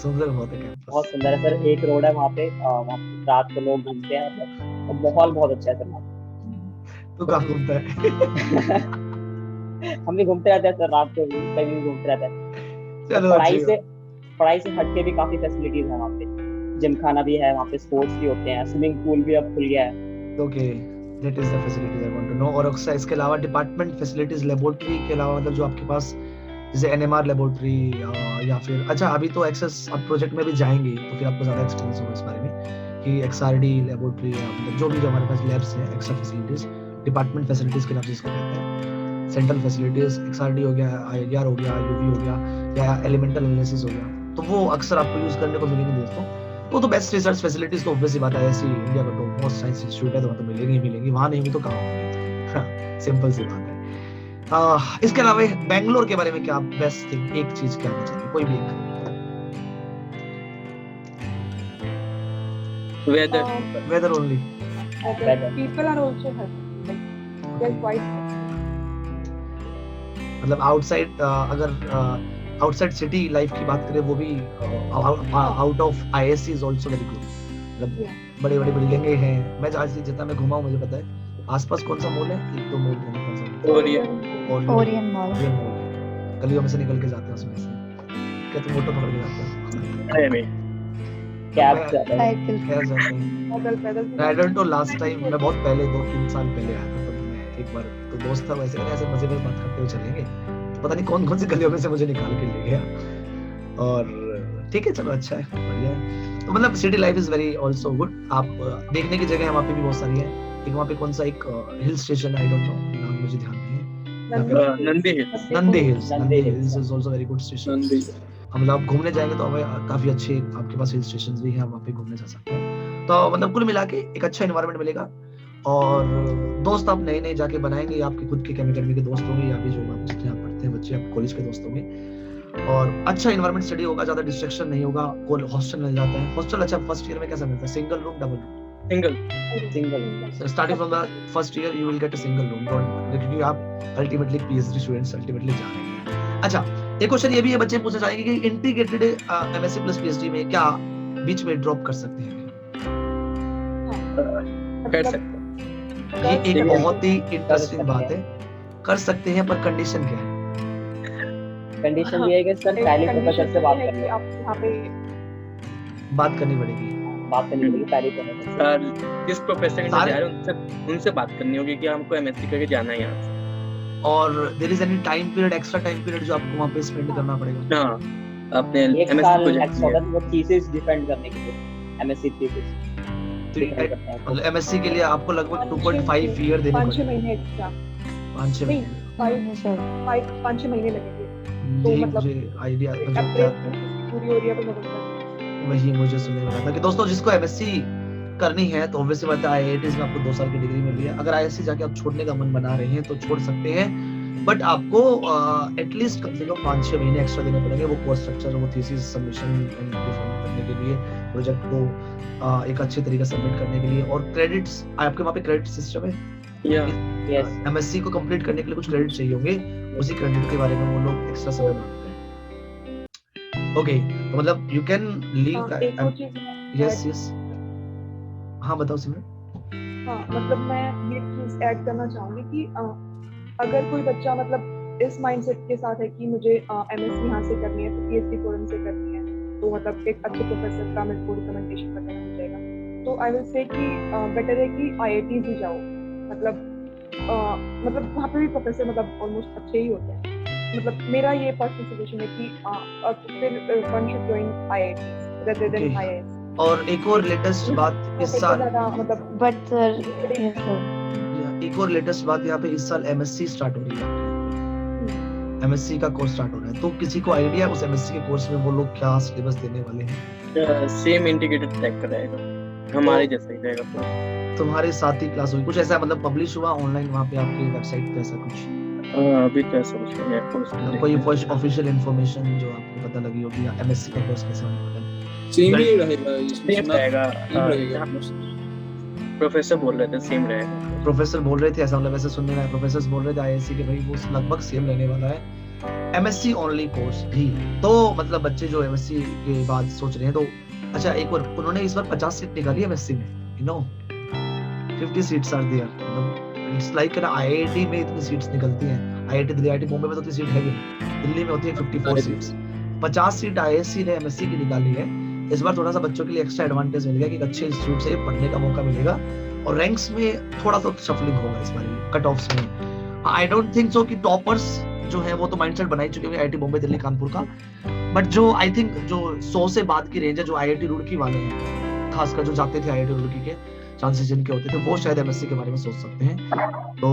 सुंदर बहुत है कैंपस, बहुत सुंदर है सर। एक रोड है वहाँ पे रात को लोग घूमते हैं, और माहौल बहुत अच्छा है सर। तू कहाँ घूमता है? हम भी घूमते रहते हैं सर, रात को कहीं भी घूमते रहते हैं। चलो, पढ़ाई से हटके भी काफी फैसिलिटीज है वहाँ पे, जिम खाना भी है वहाँ पे, स्पोर्ट्स भी होते हैं, स्विमिंग पूल भी अब खुल गया है। Okay, that is the facilities I want to know. और अक्सर इसके अलावा डिपार्टमेंट फैसिलिटीज, लेबोरेटरी के अलावा मतलब जो आपके पास जैसे NMR लेबोरेटरी या फिर अच्छा अभी तो एक्सेस आप प्रोजेक्ट में भी जाएंगे तो फिर आपको ज्यादा एक्सपीरियंस होगा इस बारे में कि XRD लेबोरेटरी या मतलब जो भी जो हमारे पास लैब्स हैं, एक्स्ट्रा फैसिलिटीज, डिपार्टमेंट फैसिलिटीज के नाम से इसको कहते हैं, सेंट्रल फैसिलिटीज, XRD हो गया, IAR हो गया, UV हो गया या एलिमेंटल एनालिसिस हो गया, तो वो अक्सर आपको यूज करने को मिलेंगे दोस्तों। वो तो बेस्ट रिसर्च फैसिलिटीज तो ऑब्वियसली बात है, ऐसी इंडिया का तो मोस्ट साइंस इंस्टीट्यूट है तो वहाँ तो मिलेंगी, वहाँ नहीं भी तो कहाँ होंगी, सिंपल सी बात है। इसके अलावा बैंगलोर के बारे में क्या बेस्ट थिंग, एक चीज क्या चाहिए, कोई भी एक? Weather only, people are also helpful, like they're quite helpful. मतलब आउटसाइड अगर आउटसाइड सिटी लाइफ की बात करें वो भी out of IISc is also very good. मतलब बड़ी बड़ी बिल्डिंगें हैं, मैं आज जितना मैं घुमा हूँ मुझे पता है आसपास कौन सा मॉल है, एक तो मॉल है, कौन सा ओरियन मॉल, गलियों में से निकल के जाते हैं उसमें से, क्या तुम ऑटो पकड़ के जाते हो? नहीं कैब जाते हैं पैदल आई डोंट नो, लास्ट टाइम मैं बहुत पहले 2-3 साल पहले आया था, तब मैं एक बार तो दोस्त था वैसे ऐसे मजे में बात करते हुए चलेंगे, तो पता नहीं कौन कौन सी गलियों में से मुझे निकाल के ले गया। और ठीक है, चलो अच्छा है, बढ़िया है। तो मतलब city life is very also good. आप देखने की जगह वहाँ पे भी बहुत सारी है। एक वहाँ पे कौन सा एक hill station I don't no, नाम मुझे ध्यान नहीं है, Nandi hills is also very good station. मतलब आप घूमने जाएंगे तो हमें काफी अच्छे आपके पास हिल स्टेशंस भी हैं, वहाँ पे घूमने जा सकते हैं। तो मतलब कुल मिला के एक अच्छा एनवायरनमेंट मिलेगा और दोस्त आप नए नए जाके बनाएंगे, आपके खुद के केमिकल के दोस्त होंगे या भी जो आप जितने आप पढ़ते हैं बच्चे, आप कॉलेज के दोस्त होंगे, और अच्छा एनवायरनमेंट स्टडी होगा, ज्यादा डिस्ट्रैक्शन नहीं होगा। हॉस्टल मिल जाता है, हॉस्टल अच्छा फर्स्ट ईयर में कैसा मिलता है, single room, double room? Single. Starting from the first year you will get a single room, क्योंकि आप अल्टीमेटली PhD स्टूडेंट्स अल्टीमेटली जा रहे हैं। अच्छा, एक क्वेश्चन ये भी है, बच्चे पूछना चाहेंगे कि इंटीग्रेटेड MSc प्लस PhD में क्या बीच में ड्रॉप कर सकते हैं? कर सकते ये एक बहुत ही इंटरेस्टिंग बात है, कर सकते हैं, पर कंडीशन क्या है? कंडीशन ये है कि सर पहले प्रोफेसर से बात करनी है, आप यहाँ पे बात करनी पड़ेगी। बात करनी पड़ेगी पहले प्रोफेसर। जिस प्रोफेसर के सारे- जा रहे हैं उनसे बात करनी होगी कि हमको एमएससी करके जाना है यहाँ से। और there is any time period, extra time period जो आपको वहाँ पे स्पेंड करना पड़ेगा? हाँ, अपने एक एमएससी साल प्रोजेक्ट एक्स्ट्रा होगा वो थीसिस डिफेंड करने के लिए, एमएससी थीसिस तो डिफेंड करते हैं। मतलब एमएससी के लिए आपको लगभग 2.5 ईयर देने 5-6 पड़ेंगे। महीने एक्स्ट्रा, 5-6 नहीं, महीने। 5-6 महीने लगेंगे। तो यही मतलब मुझे आइडिया अप्रैल में पूरी हो रही है तो नवंबर। वही मुझे सुनने में आया था कि दोस्तों जिसको एमएससी करनी है तो ऑब्वियसली बात है आईआईटीज में आपको 2 साल की डिग्री मिल रही है। अगर आईएससी जाके आप छोड़ने का मन बना रहे हैं तो छोड़ सकते हैं, बट आपको एटलीस्ट कम से कम 5-6 महीने एक्स्ट्रा देने पड़ेंगे वो कोर्स स्ट्रक्चर, वो थीसिस सबमिशन एंड डिफेंड करने के लिए, प्रोजेक्ट को एक अच्छे तरीके से सबमिट करने के लिए। और क्रेडिट्स, आपके वहाँ पे क्रेडिट सिस्टम है? या यस, एमएससी को कंप्लीट करने के लिए कुछ क्रेडिट चाहिए होंगे, उसी क्रेडिट के बारे में वो लोग एक्स्ट्रा समय मांगते हैं। ओके, तो मतलब यू कैन लीव। एक और चीज मैं यस यस, हाँ बताओ सिमरन। हाँ, मतलब मैं ये चीज ऐड करना चाहूंगी कि अगर कोई बच्चा मतलब इस माइंडसेट के साथ है कि मुझे एमएससी यहाँ से करनी है तो पीएचडी फोरम से करनी है, तो मतलब एक अच्छे प्रोफेसर का मेरे को रिकमेंडेशन वगैरह मिल जाएगा, तो आई विल से कि बेटर है कि आईआईटीज ही जाओ। मतलब वहाँ पे भी प्रोफेसर मतलब ऑलमोस्ट अच्छे ही होते हैं। मतलब मेरा ये पर्सनल सजेशन है कि फिर one should join IITs rather than Okay. IIS। और एक और लेटेस्ट बात इस साल, मतलब But sir, yes sir. एक और लेटेस्ट बात यहाँ पे इस साल एमएससी स्टार्ट हो रही है, एमएससी का कोर्स स्टार्ट हो रहा है, तो किसी को आइडिया उस एमएससी के कोर्स में वो लोग क्या सिलेबस देने वाले हैं? सेम इंटीग्रेटेड ट्रैक का रहेगा, हमारे जैसा ही रहेगा पूरा। तुम्हारे साथ ही क्लास हुई कुछ ऐसा, मतलब पब्लिश हुआ ऑनलाइन वहाँ पे आपकी वेबसाइट पे ऐसा कुछ? अभी तो ऐसा कुछ नहीं है कोर्स में। कोई ऑफिशियल इंफॉर्मेशन जो आपको पता लगी होगी या एमएससी का कोर्स कैसे होने वाला है? सेम ही रहेगा इसमें, सेम सुना रहेगा, सेम रहेगा। प्रोफेसर बोल रहे थे सेम रहेगा। प्रोफेसर बोल रहे थे ऐसा, मतलब ऐसे सुनने में आया, प्रोफेसर्स बोल रहे थे आईआईसी के भाई वो लगभग सेम रहने वाला है, एमएससी ओनली कोर्स भी। तो मतलब बच्चे जो एमएससी के बाद सोच रहे हैं तो अच्छा, एक और उन्होंने इस बार 50 सीट निकाली एमएससी में, you know 50 seats are there. मतलब इट्स लाइक ना आईआईटी में इतनी सीट्स निकलती हैं, आईआईटी दिल्ली, आईआईटी बॉम्बे में तो इतनी सीट है भी नहीं, दिल्ली में होती है 54 सीट्स, 50 सीट आईआईसी ने एमएससी की निकाली है। इस बार थोड़ा सा बच्चों के लिए एक्स्ट्रा एडवांटेज मिल गया कि एक अच्छे इंस्टीट्यूट से पढ़ने का मौका मिलेगा और रैंक्स में थोड़ा तो शफलिंग होगा इस बार, कट ऑफ्स में। आई डोंट थिंक सो कि टॉपर्स जो है वो तो माइंडसेट बना ही चुके हैं आईआईटी बॉम्बे, दिल्ली, कानपुर का, बट जो आई थिंक जो 100 से बाद की रेंज है, जो आईआईटी रुड़की वाले हैं, खासकर जो जाते थे आईआईटी रुड़की के, चांसेस जिनके होते थे, वो शायद एमएससी के बारे में सोच सकते हैं। तो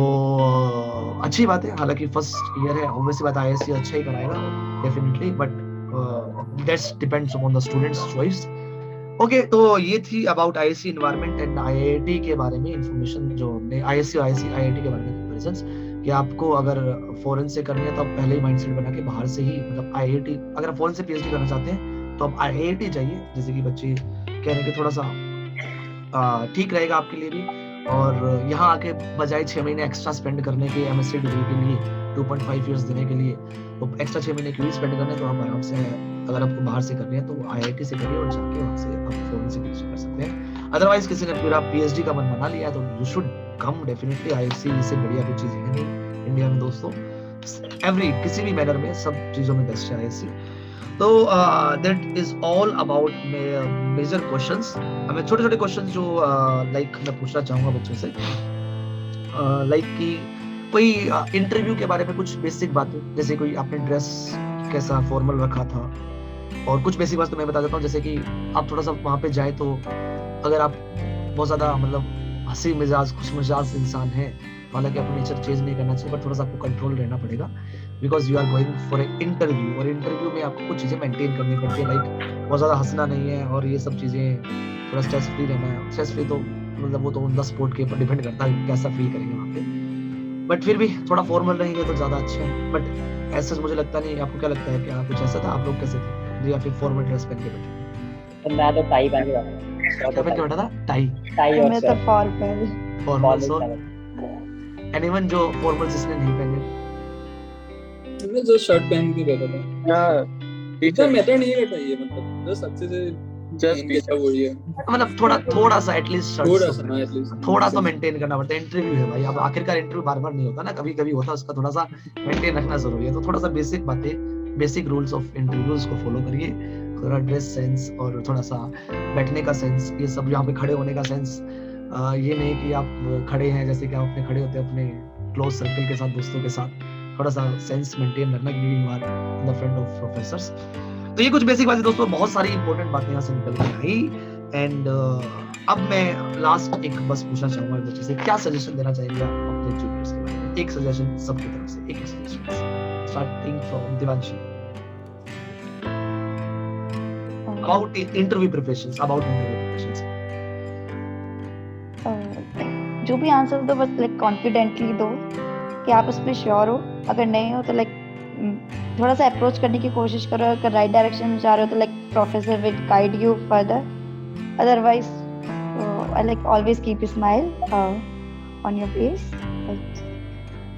अच्छी बात है, हालांकि फर्स्ट ईयर है, ऑब्वियसली बात आईआईसी अच्छा ही कराएगा definitely, but that's depends on the students choice. Okay, तो ये थी about IIC environment and IIT के बारे में इंफॉर्मेशन, जो हमने आईआईसी और आईआईटी के बारे में कंपैरिजंस, कि आपको अगर फॉरेन से करनी है तो आप पहले ही माइंडसेट बना के बाहर से ही, मतलब आईआईटी, अगर आप फॉरेन से पीएचडी करना चाहते हैं तो आप आईआईटी जाइए, जैसे कि बच्चे कह रहे हैं कि थोड़ा सा ठीक रहेगा आपके लिए भी। और यहाँ आके बजाय 6 महीने एक्स्ट्रा स्पेंड करने के एमएससी डिग्री के लिए 2.5 इयर्स देने के लिए, तो एक्स्ट्रा 6 महीने क्यों स्पेंड करने, तो आप आराम से, अगर आपको बाहर से करनी है तो आईआईटी से करिए और जाके वहाँ से आप फॉरेन से पीएचडी कर सकते हैं। अदरवाइज किसी ने पूरा पीएचडी का मन बना लिया है तो you should come definitely, IIC से बढ़िया कोई चीज है नहीं इंडिया में दोस्तों, किसी भी मैनर में सब चीजों में बेस्ट है आईआईसी। तो that is all about major questions. हमें छोटे छोटे क्वेश्चंस जो लाइक मैं पूछना चाहूंगा बच्चों से, लाइक कि कोई इंटरव्यू के बारे में कुछ बेसिक बातें, जैसे कोई आपने ड्रेस कैसा फॉर्मल रखा था, और कुछ बेसिक बात तो मैं बता देता हूँ, जैसे कि आप थोड़ा सा वहाँ पे जाए तो अगर आप बहुत ज्यादा मतलब हंसी मिजाज खुश मिजाज इंसान है, हालांकि अपना नेचर चेंज नहीं करना चाहिए, बट थोड़ा सा आपको कंट्रोल रहना पड़ेगा, because you are going for a interview, और इंटरव्यू में आपको कुछ चीजें मेंटेन करनी पड़ती है, लाइक बहुत ज्यादा हंसना नहीं है और ये सब चीजें, थोड़ा स्ट्रेस फ्री रहना है। स्ट्रेस फ्री तो मतलब वो तो ऑन द स्पॉट के ऊपर डिपेंड करता है कैसा फील करेंगे वहाँ पे, बट फिर भी थोड़ा फॉर्मल रहेंगे तो ज्यादा अच्छा है। बट ऐसा मुझे लगता नहीं, आपको क्या लगता है, क्या कुछ ऐसा था, आप लोग कैसे थे, या फिर फॉर्मल ड्रेस पहन के बैठे? तो मैं तो टाई पहन के बैठा था। क्या पहन के बैठा था? टाई टाई और मैं तो shirt formal. Formal. So college anyone जो फॉर्मल जिसने नहीं पहने? मैं जो शर्ट पहन के रहता था, इतना टीचर मैटर नहीं रहता ये, मतलब जस्ट अच्छे से जस्ट पहन के सब वही है, मतलब थोड़ा सा एटलीस्ट थोड़ा सा ना एटलीस्ट थोड़ा तो मेंटेन करना पड़ता है, इंटरव्यू है भाई, अब आखिरकार इंटरव्यू बार बार नहीं होता ना, कभी कभी होता है, उसका थोड़ा सा मेंटेन रखना जरूरी है। तो थोड़ा सा बेसिक बातें बेसिक रूल्स ऑफ इंटरव्यूज को फॉलो करिए, थोड़ा ड्रेस सेंस और थोड़ा सा बैठने का सेंस, ये सब यहाँ पे खड़े होने का सेंस, ये नहीं कि आप खड़े हैं जैसे कि आप अपने खड़े होते हैं अपने क्लोज सर्कल के साथ, दोस्तों के साथ, थोड़ा सा सेंस मेंटेन करना कि you are in the front of professors. तो ये कुछ बेसिक बातें दोस्तों, बहुत सारी इंपॉर्टेंट बातें यहाँ से निकल के आई। एंड अब मैं लास्ट एक बस पूछना चाहूंगा बच्चे से, क्या सजेशन देना चाहेंगे आप अपने जूनियर्स के बारे में? एक सजेशन सबकी तरफ से, एक suggestion starting from Divanshi about interview preparations, about interview preparations. जो भी आंसर दो बस लाइक कॉन्फिडेंटली दो कि आप उस पर श्योर हो, अगर नहीं हो तो लाइक थोड़ा सा अप्रोच करने की कोशिश करो, अगर राइट डायरेक्शन में जा रहे हो तो like professor will guide you further, otherwise I like always keep a smile on your face.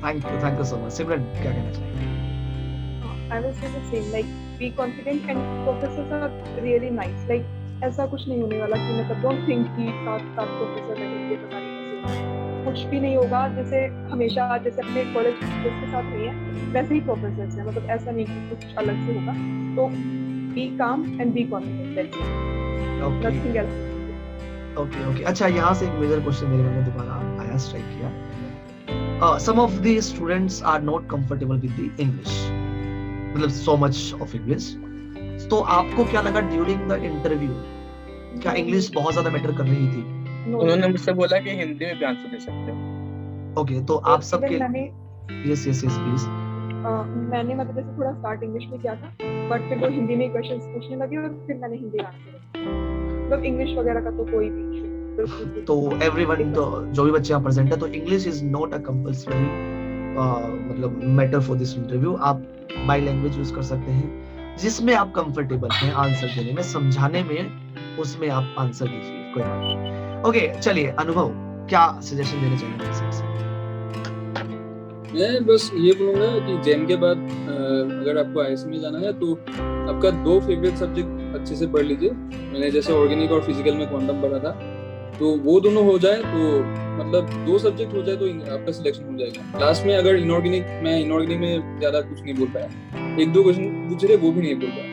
Thank you so much. Simran क्या कहना चाहिए? I will say the same, like be confident and professors are really nice. Like ऐसा कुछ नहीं होने वाला कि मतलब don't think कि साथ प्रोफेसर बैठेंगे पता नहीं कैसे, कुछ भी नहीं होगा। जैसे हमेशा जैसे अपने कॉलेज टीचर्स के साथ नहीं है वैसे ही प्रोफेसर्स हैं, मतलब ऐसा नहीं कि कुछ अलग से होगा। तो be calm and be confident, that's it, nothing else. Okay. अच्छा, यहाँ से एक मेजर क्वेश्चन मेरे मन में दोबारा आया, स्ट्राइक किया। Some of the students are not comfortable with the English, मतलब so much of English. तो आपको क्या लगा ड्यूरिंग द इंटरव्यू, क्या इंग्लिश बहुत ज्यादा मैटर कर रही थी? उन्होंने मुझसे बोला कि हिंदी में भी आंसर दे सकते हो। ओके, तो आप सबके यस प्लीज। मैंने मतलब जैसे थोड़ा स्टार्ट इंग्लिश में किया था, बट फिर वो हिंदी में क्वेश्चंस पूछने लगे और फिर मैंने हिंदी में आंसर दिया। मतलब इंग्लिश वगैरह का तो कोई भी इशू। तो एवरीवन, तो जो भी बच्चे यहाँ प्रेजेंट है, तो English is not a compulsory मतलब मैटर फॉर दिस इंटरव्यू। आप बाय लैंग्वेज यूज कर सकते हैं जिसमें आप कंफर्टेबल हैं आंसर देने में, समझाने में, उसमें आप आंसर दीजिए, कोई बात नहीं। ओके, चलिए अनुभव, क्या सजेशन देना चाहिए? मैं बस ये बोलूंगा कि जेम के बाद अगर आपको आईएससी में जाना है तो आपका 2 फेवरेट सब्जेक्ट अच्छे से पढ़ लीजिए। मैंने जैसे ऑर्गेनिक और फिजिकल में क्वांटम पढ़ा था, तो वो दोनों हो जाए तो मतलब 2 सब्जेक्ट हो जाए तो आपका सिलेक्शन हो जाएगा। लास्ट में अगर इनऑर्गेनिक में ज्यादा कुछ नहीं बोल पाया, 1-2 क्वेश्चन पूछ रहे वो भी नहीं बोल पाया,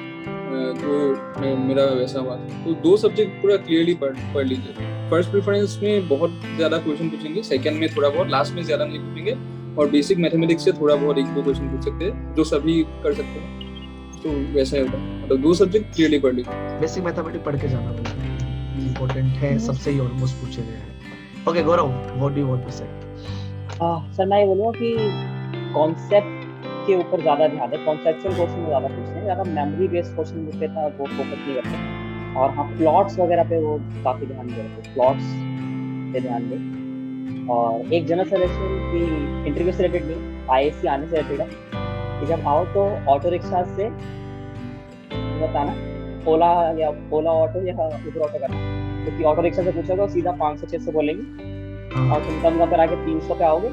तो मेरा वैसा हुआ। तो 2 सब्जेक्ट पूरा क्लियरली पढ़ लीजिए। फर्स्ट प्रेफरेंस में बहुत ज्यादा क्वेश्चन पूछेंगे, सेकंड में थोड़ा बहुत, लास्ट में ज्यादा नहीं पूछेंगे, और बेसिक मैथमेटिक्स से थोड़ा बहुत 1-2 क्वेश्चन पूछ सकते हैं जो सभी कर सकते हैं। तो वैसा ही होगा, मतलब 2 सब्जेक्ट क्लियरली पढ़ लीजिए। बेसिक मैथमेटिक्स पढ़ के जाना इम्पोर्टेंट है, सबसे ही ऑलमोस्ट पूछे गए हैं। Okay Gaurav, what do you want to say? Sir मैं ये बोलूँगा कि कॉन्सेप्ट के ऊपर ज़्यादा ध्यान दें, कॉन्सेप्चुअल क्वेश्चन में ज़्यादा पूछते हैं, ज़्यादा मेमोरी बेस्ड क्वेश्चन पे था वो फोकस नहीं करते। और हाँ, प्लॉट्स वगैरह पे वो काफ़ी ध्यान दे रहे थे, प्लॉट्स पे ध्यान दें। और एक जनरल सजेशन कि इंटरव्यू से रिलेटेड नहीं, आईएससी आने से रिलेटेड है कि जब आओ तो ऑटो रिक्शा से बताना, ओला ऑटो या उबर ऑटो करना, क्योंकि ऑटो रिक्शा से पूछोगे तो सीधा 500-600 बोलेंगे, और तुम कम कर आके 300 पे आओगे,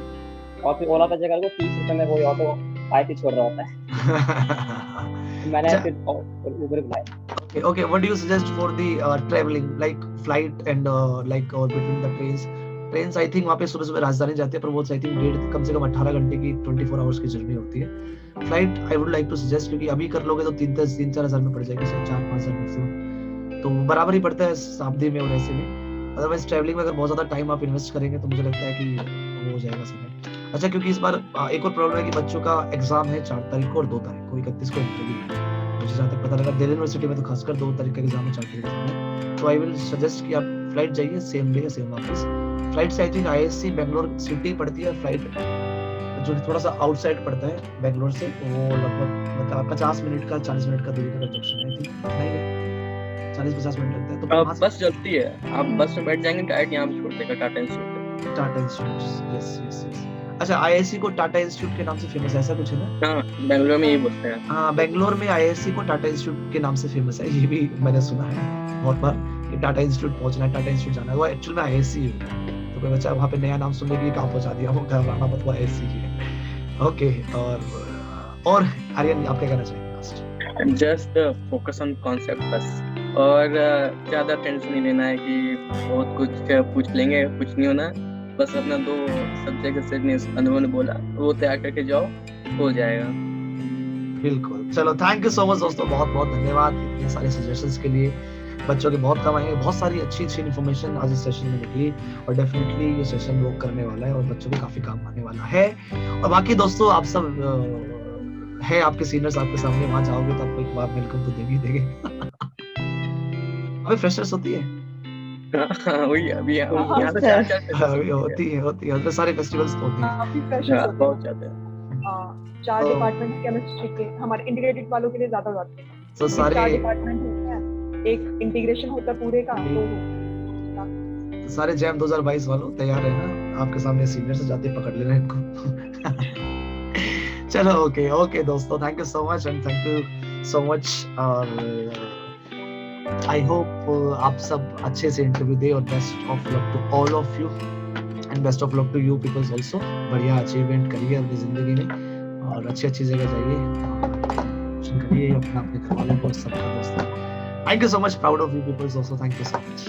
और फिर ओला पे जगह को 30 रुपए में कोई ऑटो आए छोड़ रहा होता है। मैंने फिर उबर बुलाया। Okay, what do you suggest for the traveling, like flight and like between the trains? I think वहाँ पे सुबह राजधानी जाते हैं, पर वो I think कम से कम 18 घंटे की 24 आवर्स की जर्नी होती है। Flight I would like to suggest, क्योंकि अभी कर लोगे तो 3-4 हज़ार में पड़ जाएगी, शायद 4-5 हज़ार मैक्सिमम, तो बराबर ही पड़ता है सावधी में और ऐसे में। अदरवाइज ट्रैवलिंग में अगर बहुत ज्यादा टाइम आप इन्वेस्ट करेंगे तो मुझे लगता है कि हो जाएगा समय। अच्छा, क्योंकि इस बार एक और प्रॉब्लम है कि बच्चों का एग्जाम है 4 तारीख को और 2 तारीख को, 31 को इंटरव्यू है। मुझे जहाँ तक पता लगा दिल्ली यूनिवर्सिटी में तो खासकर 2 तारीख का एग्जाम है, 4 तारीख का। तो आई विल सजेस्ट कि आप फ्लाइट जाइए, सेम डे सेम वापस। फ्लाइट से I think ISC Bangalore city पड़ती है, फ्लाइट जो थोड़ा सा आउटसाइड पड़ता है बेंगलोर से, वो लगभग मतलब 50 मिनट का 40 मिनट का दूरी का कंजक्शन है, आई थिंक नहीं 40-50 मिनट लगता है। तो बस चलती है, आप बस में बैठ जाएंगे, डायरेक्ट यहाँ पे छोड़ देगा टाटा इंस्टीट्यूट। यस। अच्छा, आईआईएससी को टाटा इंस्टीट्यूट के नाम से फेमस है, ऐसा कुछ है ना? हाँ, बेंगलोर में यही बोलते हैं। हाँ, बेंगलोर में आईआईएससी को टाटा इंस्टीट्यूट के नाम से फेमस है, ये भी मैंने सुना है बहुत बार कि टाटा इंस्टीट्यूट पहुंचना है, टाटा इंस्टीट्यूट जाना है। वो एक्चुअल में आईआईएससी है, तो कोई बच्चा वहाँ पे नया नाम सुनने के लिए कहाँ पहुंचा दिया, वो घबराना मत, वो आईआईएससी ही है। ओके, और आर्यन आप क्या कहना चाहेंगे? जस्ट फोकस ऑन कॉन्सेप्ट बस, और ज्यादा टेंशन नहीं लेना है कि बहुत कुछ पूछ लेंगे, कुछ नहीं होना। बस अपना 2 सब्जेक्ट से अनुभव ने बोला वो तैयार करके जाओ, हो जाएगा। बिल्कुल। चलो थैंक यू सो मच दोस्तों, बहुत बहुत धन्यवाद इतने सारे सजेशंस के लिए। बच्चों के बहुत काम आएंगे, बहुत सारी अच्छी अच्छी इन्फॉर्मेशन आज इस सेशन में निकली और डेफिनेटली ये सेशन वर्क करने वाला है और बच्चों के काफी काम आने वाला है। और बाकी दोस्तों आप सब है आपके सीनियर्स आपके सामने, वहां जाओगे तो आपको एक बार वेलकम तो देंगे। अभी फ्रेशर्स होती है वही अभी यहाँ हाँ, पे सर। 4 होती है उसमें सारे फेस्टिवल्स तो होते हैं। काफी फ्रेशर्स होते बहुत हैं। ज्यादा है। हाँ, 4 डिपार्टमेंट केमिस्ट्री के हमारे इंटीग्रेटेड वालों के लिए ज्यादा जाते हैं। तो क्योंकि 4 सारे डिपार्टमेंट होते हैं, एक इंटीग्रेशन होता है पूरे का, तो सारे जैम 2022 वालों तैयार है ना, आपके सामने सीनियर से जाते पकड़ लेना इनको। चलो ओके दोस्तों, thank you so much and thank you so much. और आई होप आप सब अच्छे से इंटरव्यू दे और best of luck to all of you and best of luck to you peoples also. बढ़िया अचीवमेंट करिए अपनी जिंदगी में और अच्छी जगह जाइए, करिए अपने घर वालों को सबका दोस्तों। Thank you so much, proud of you peoples also, thank you so much.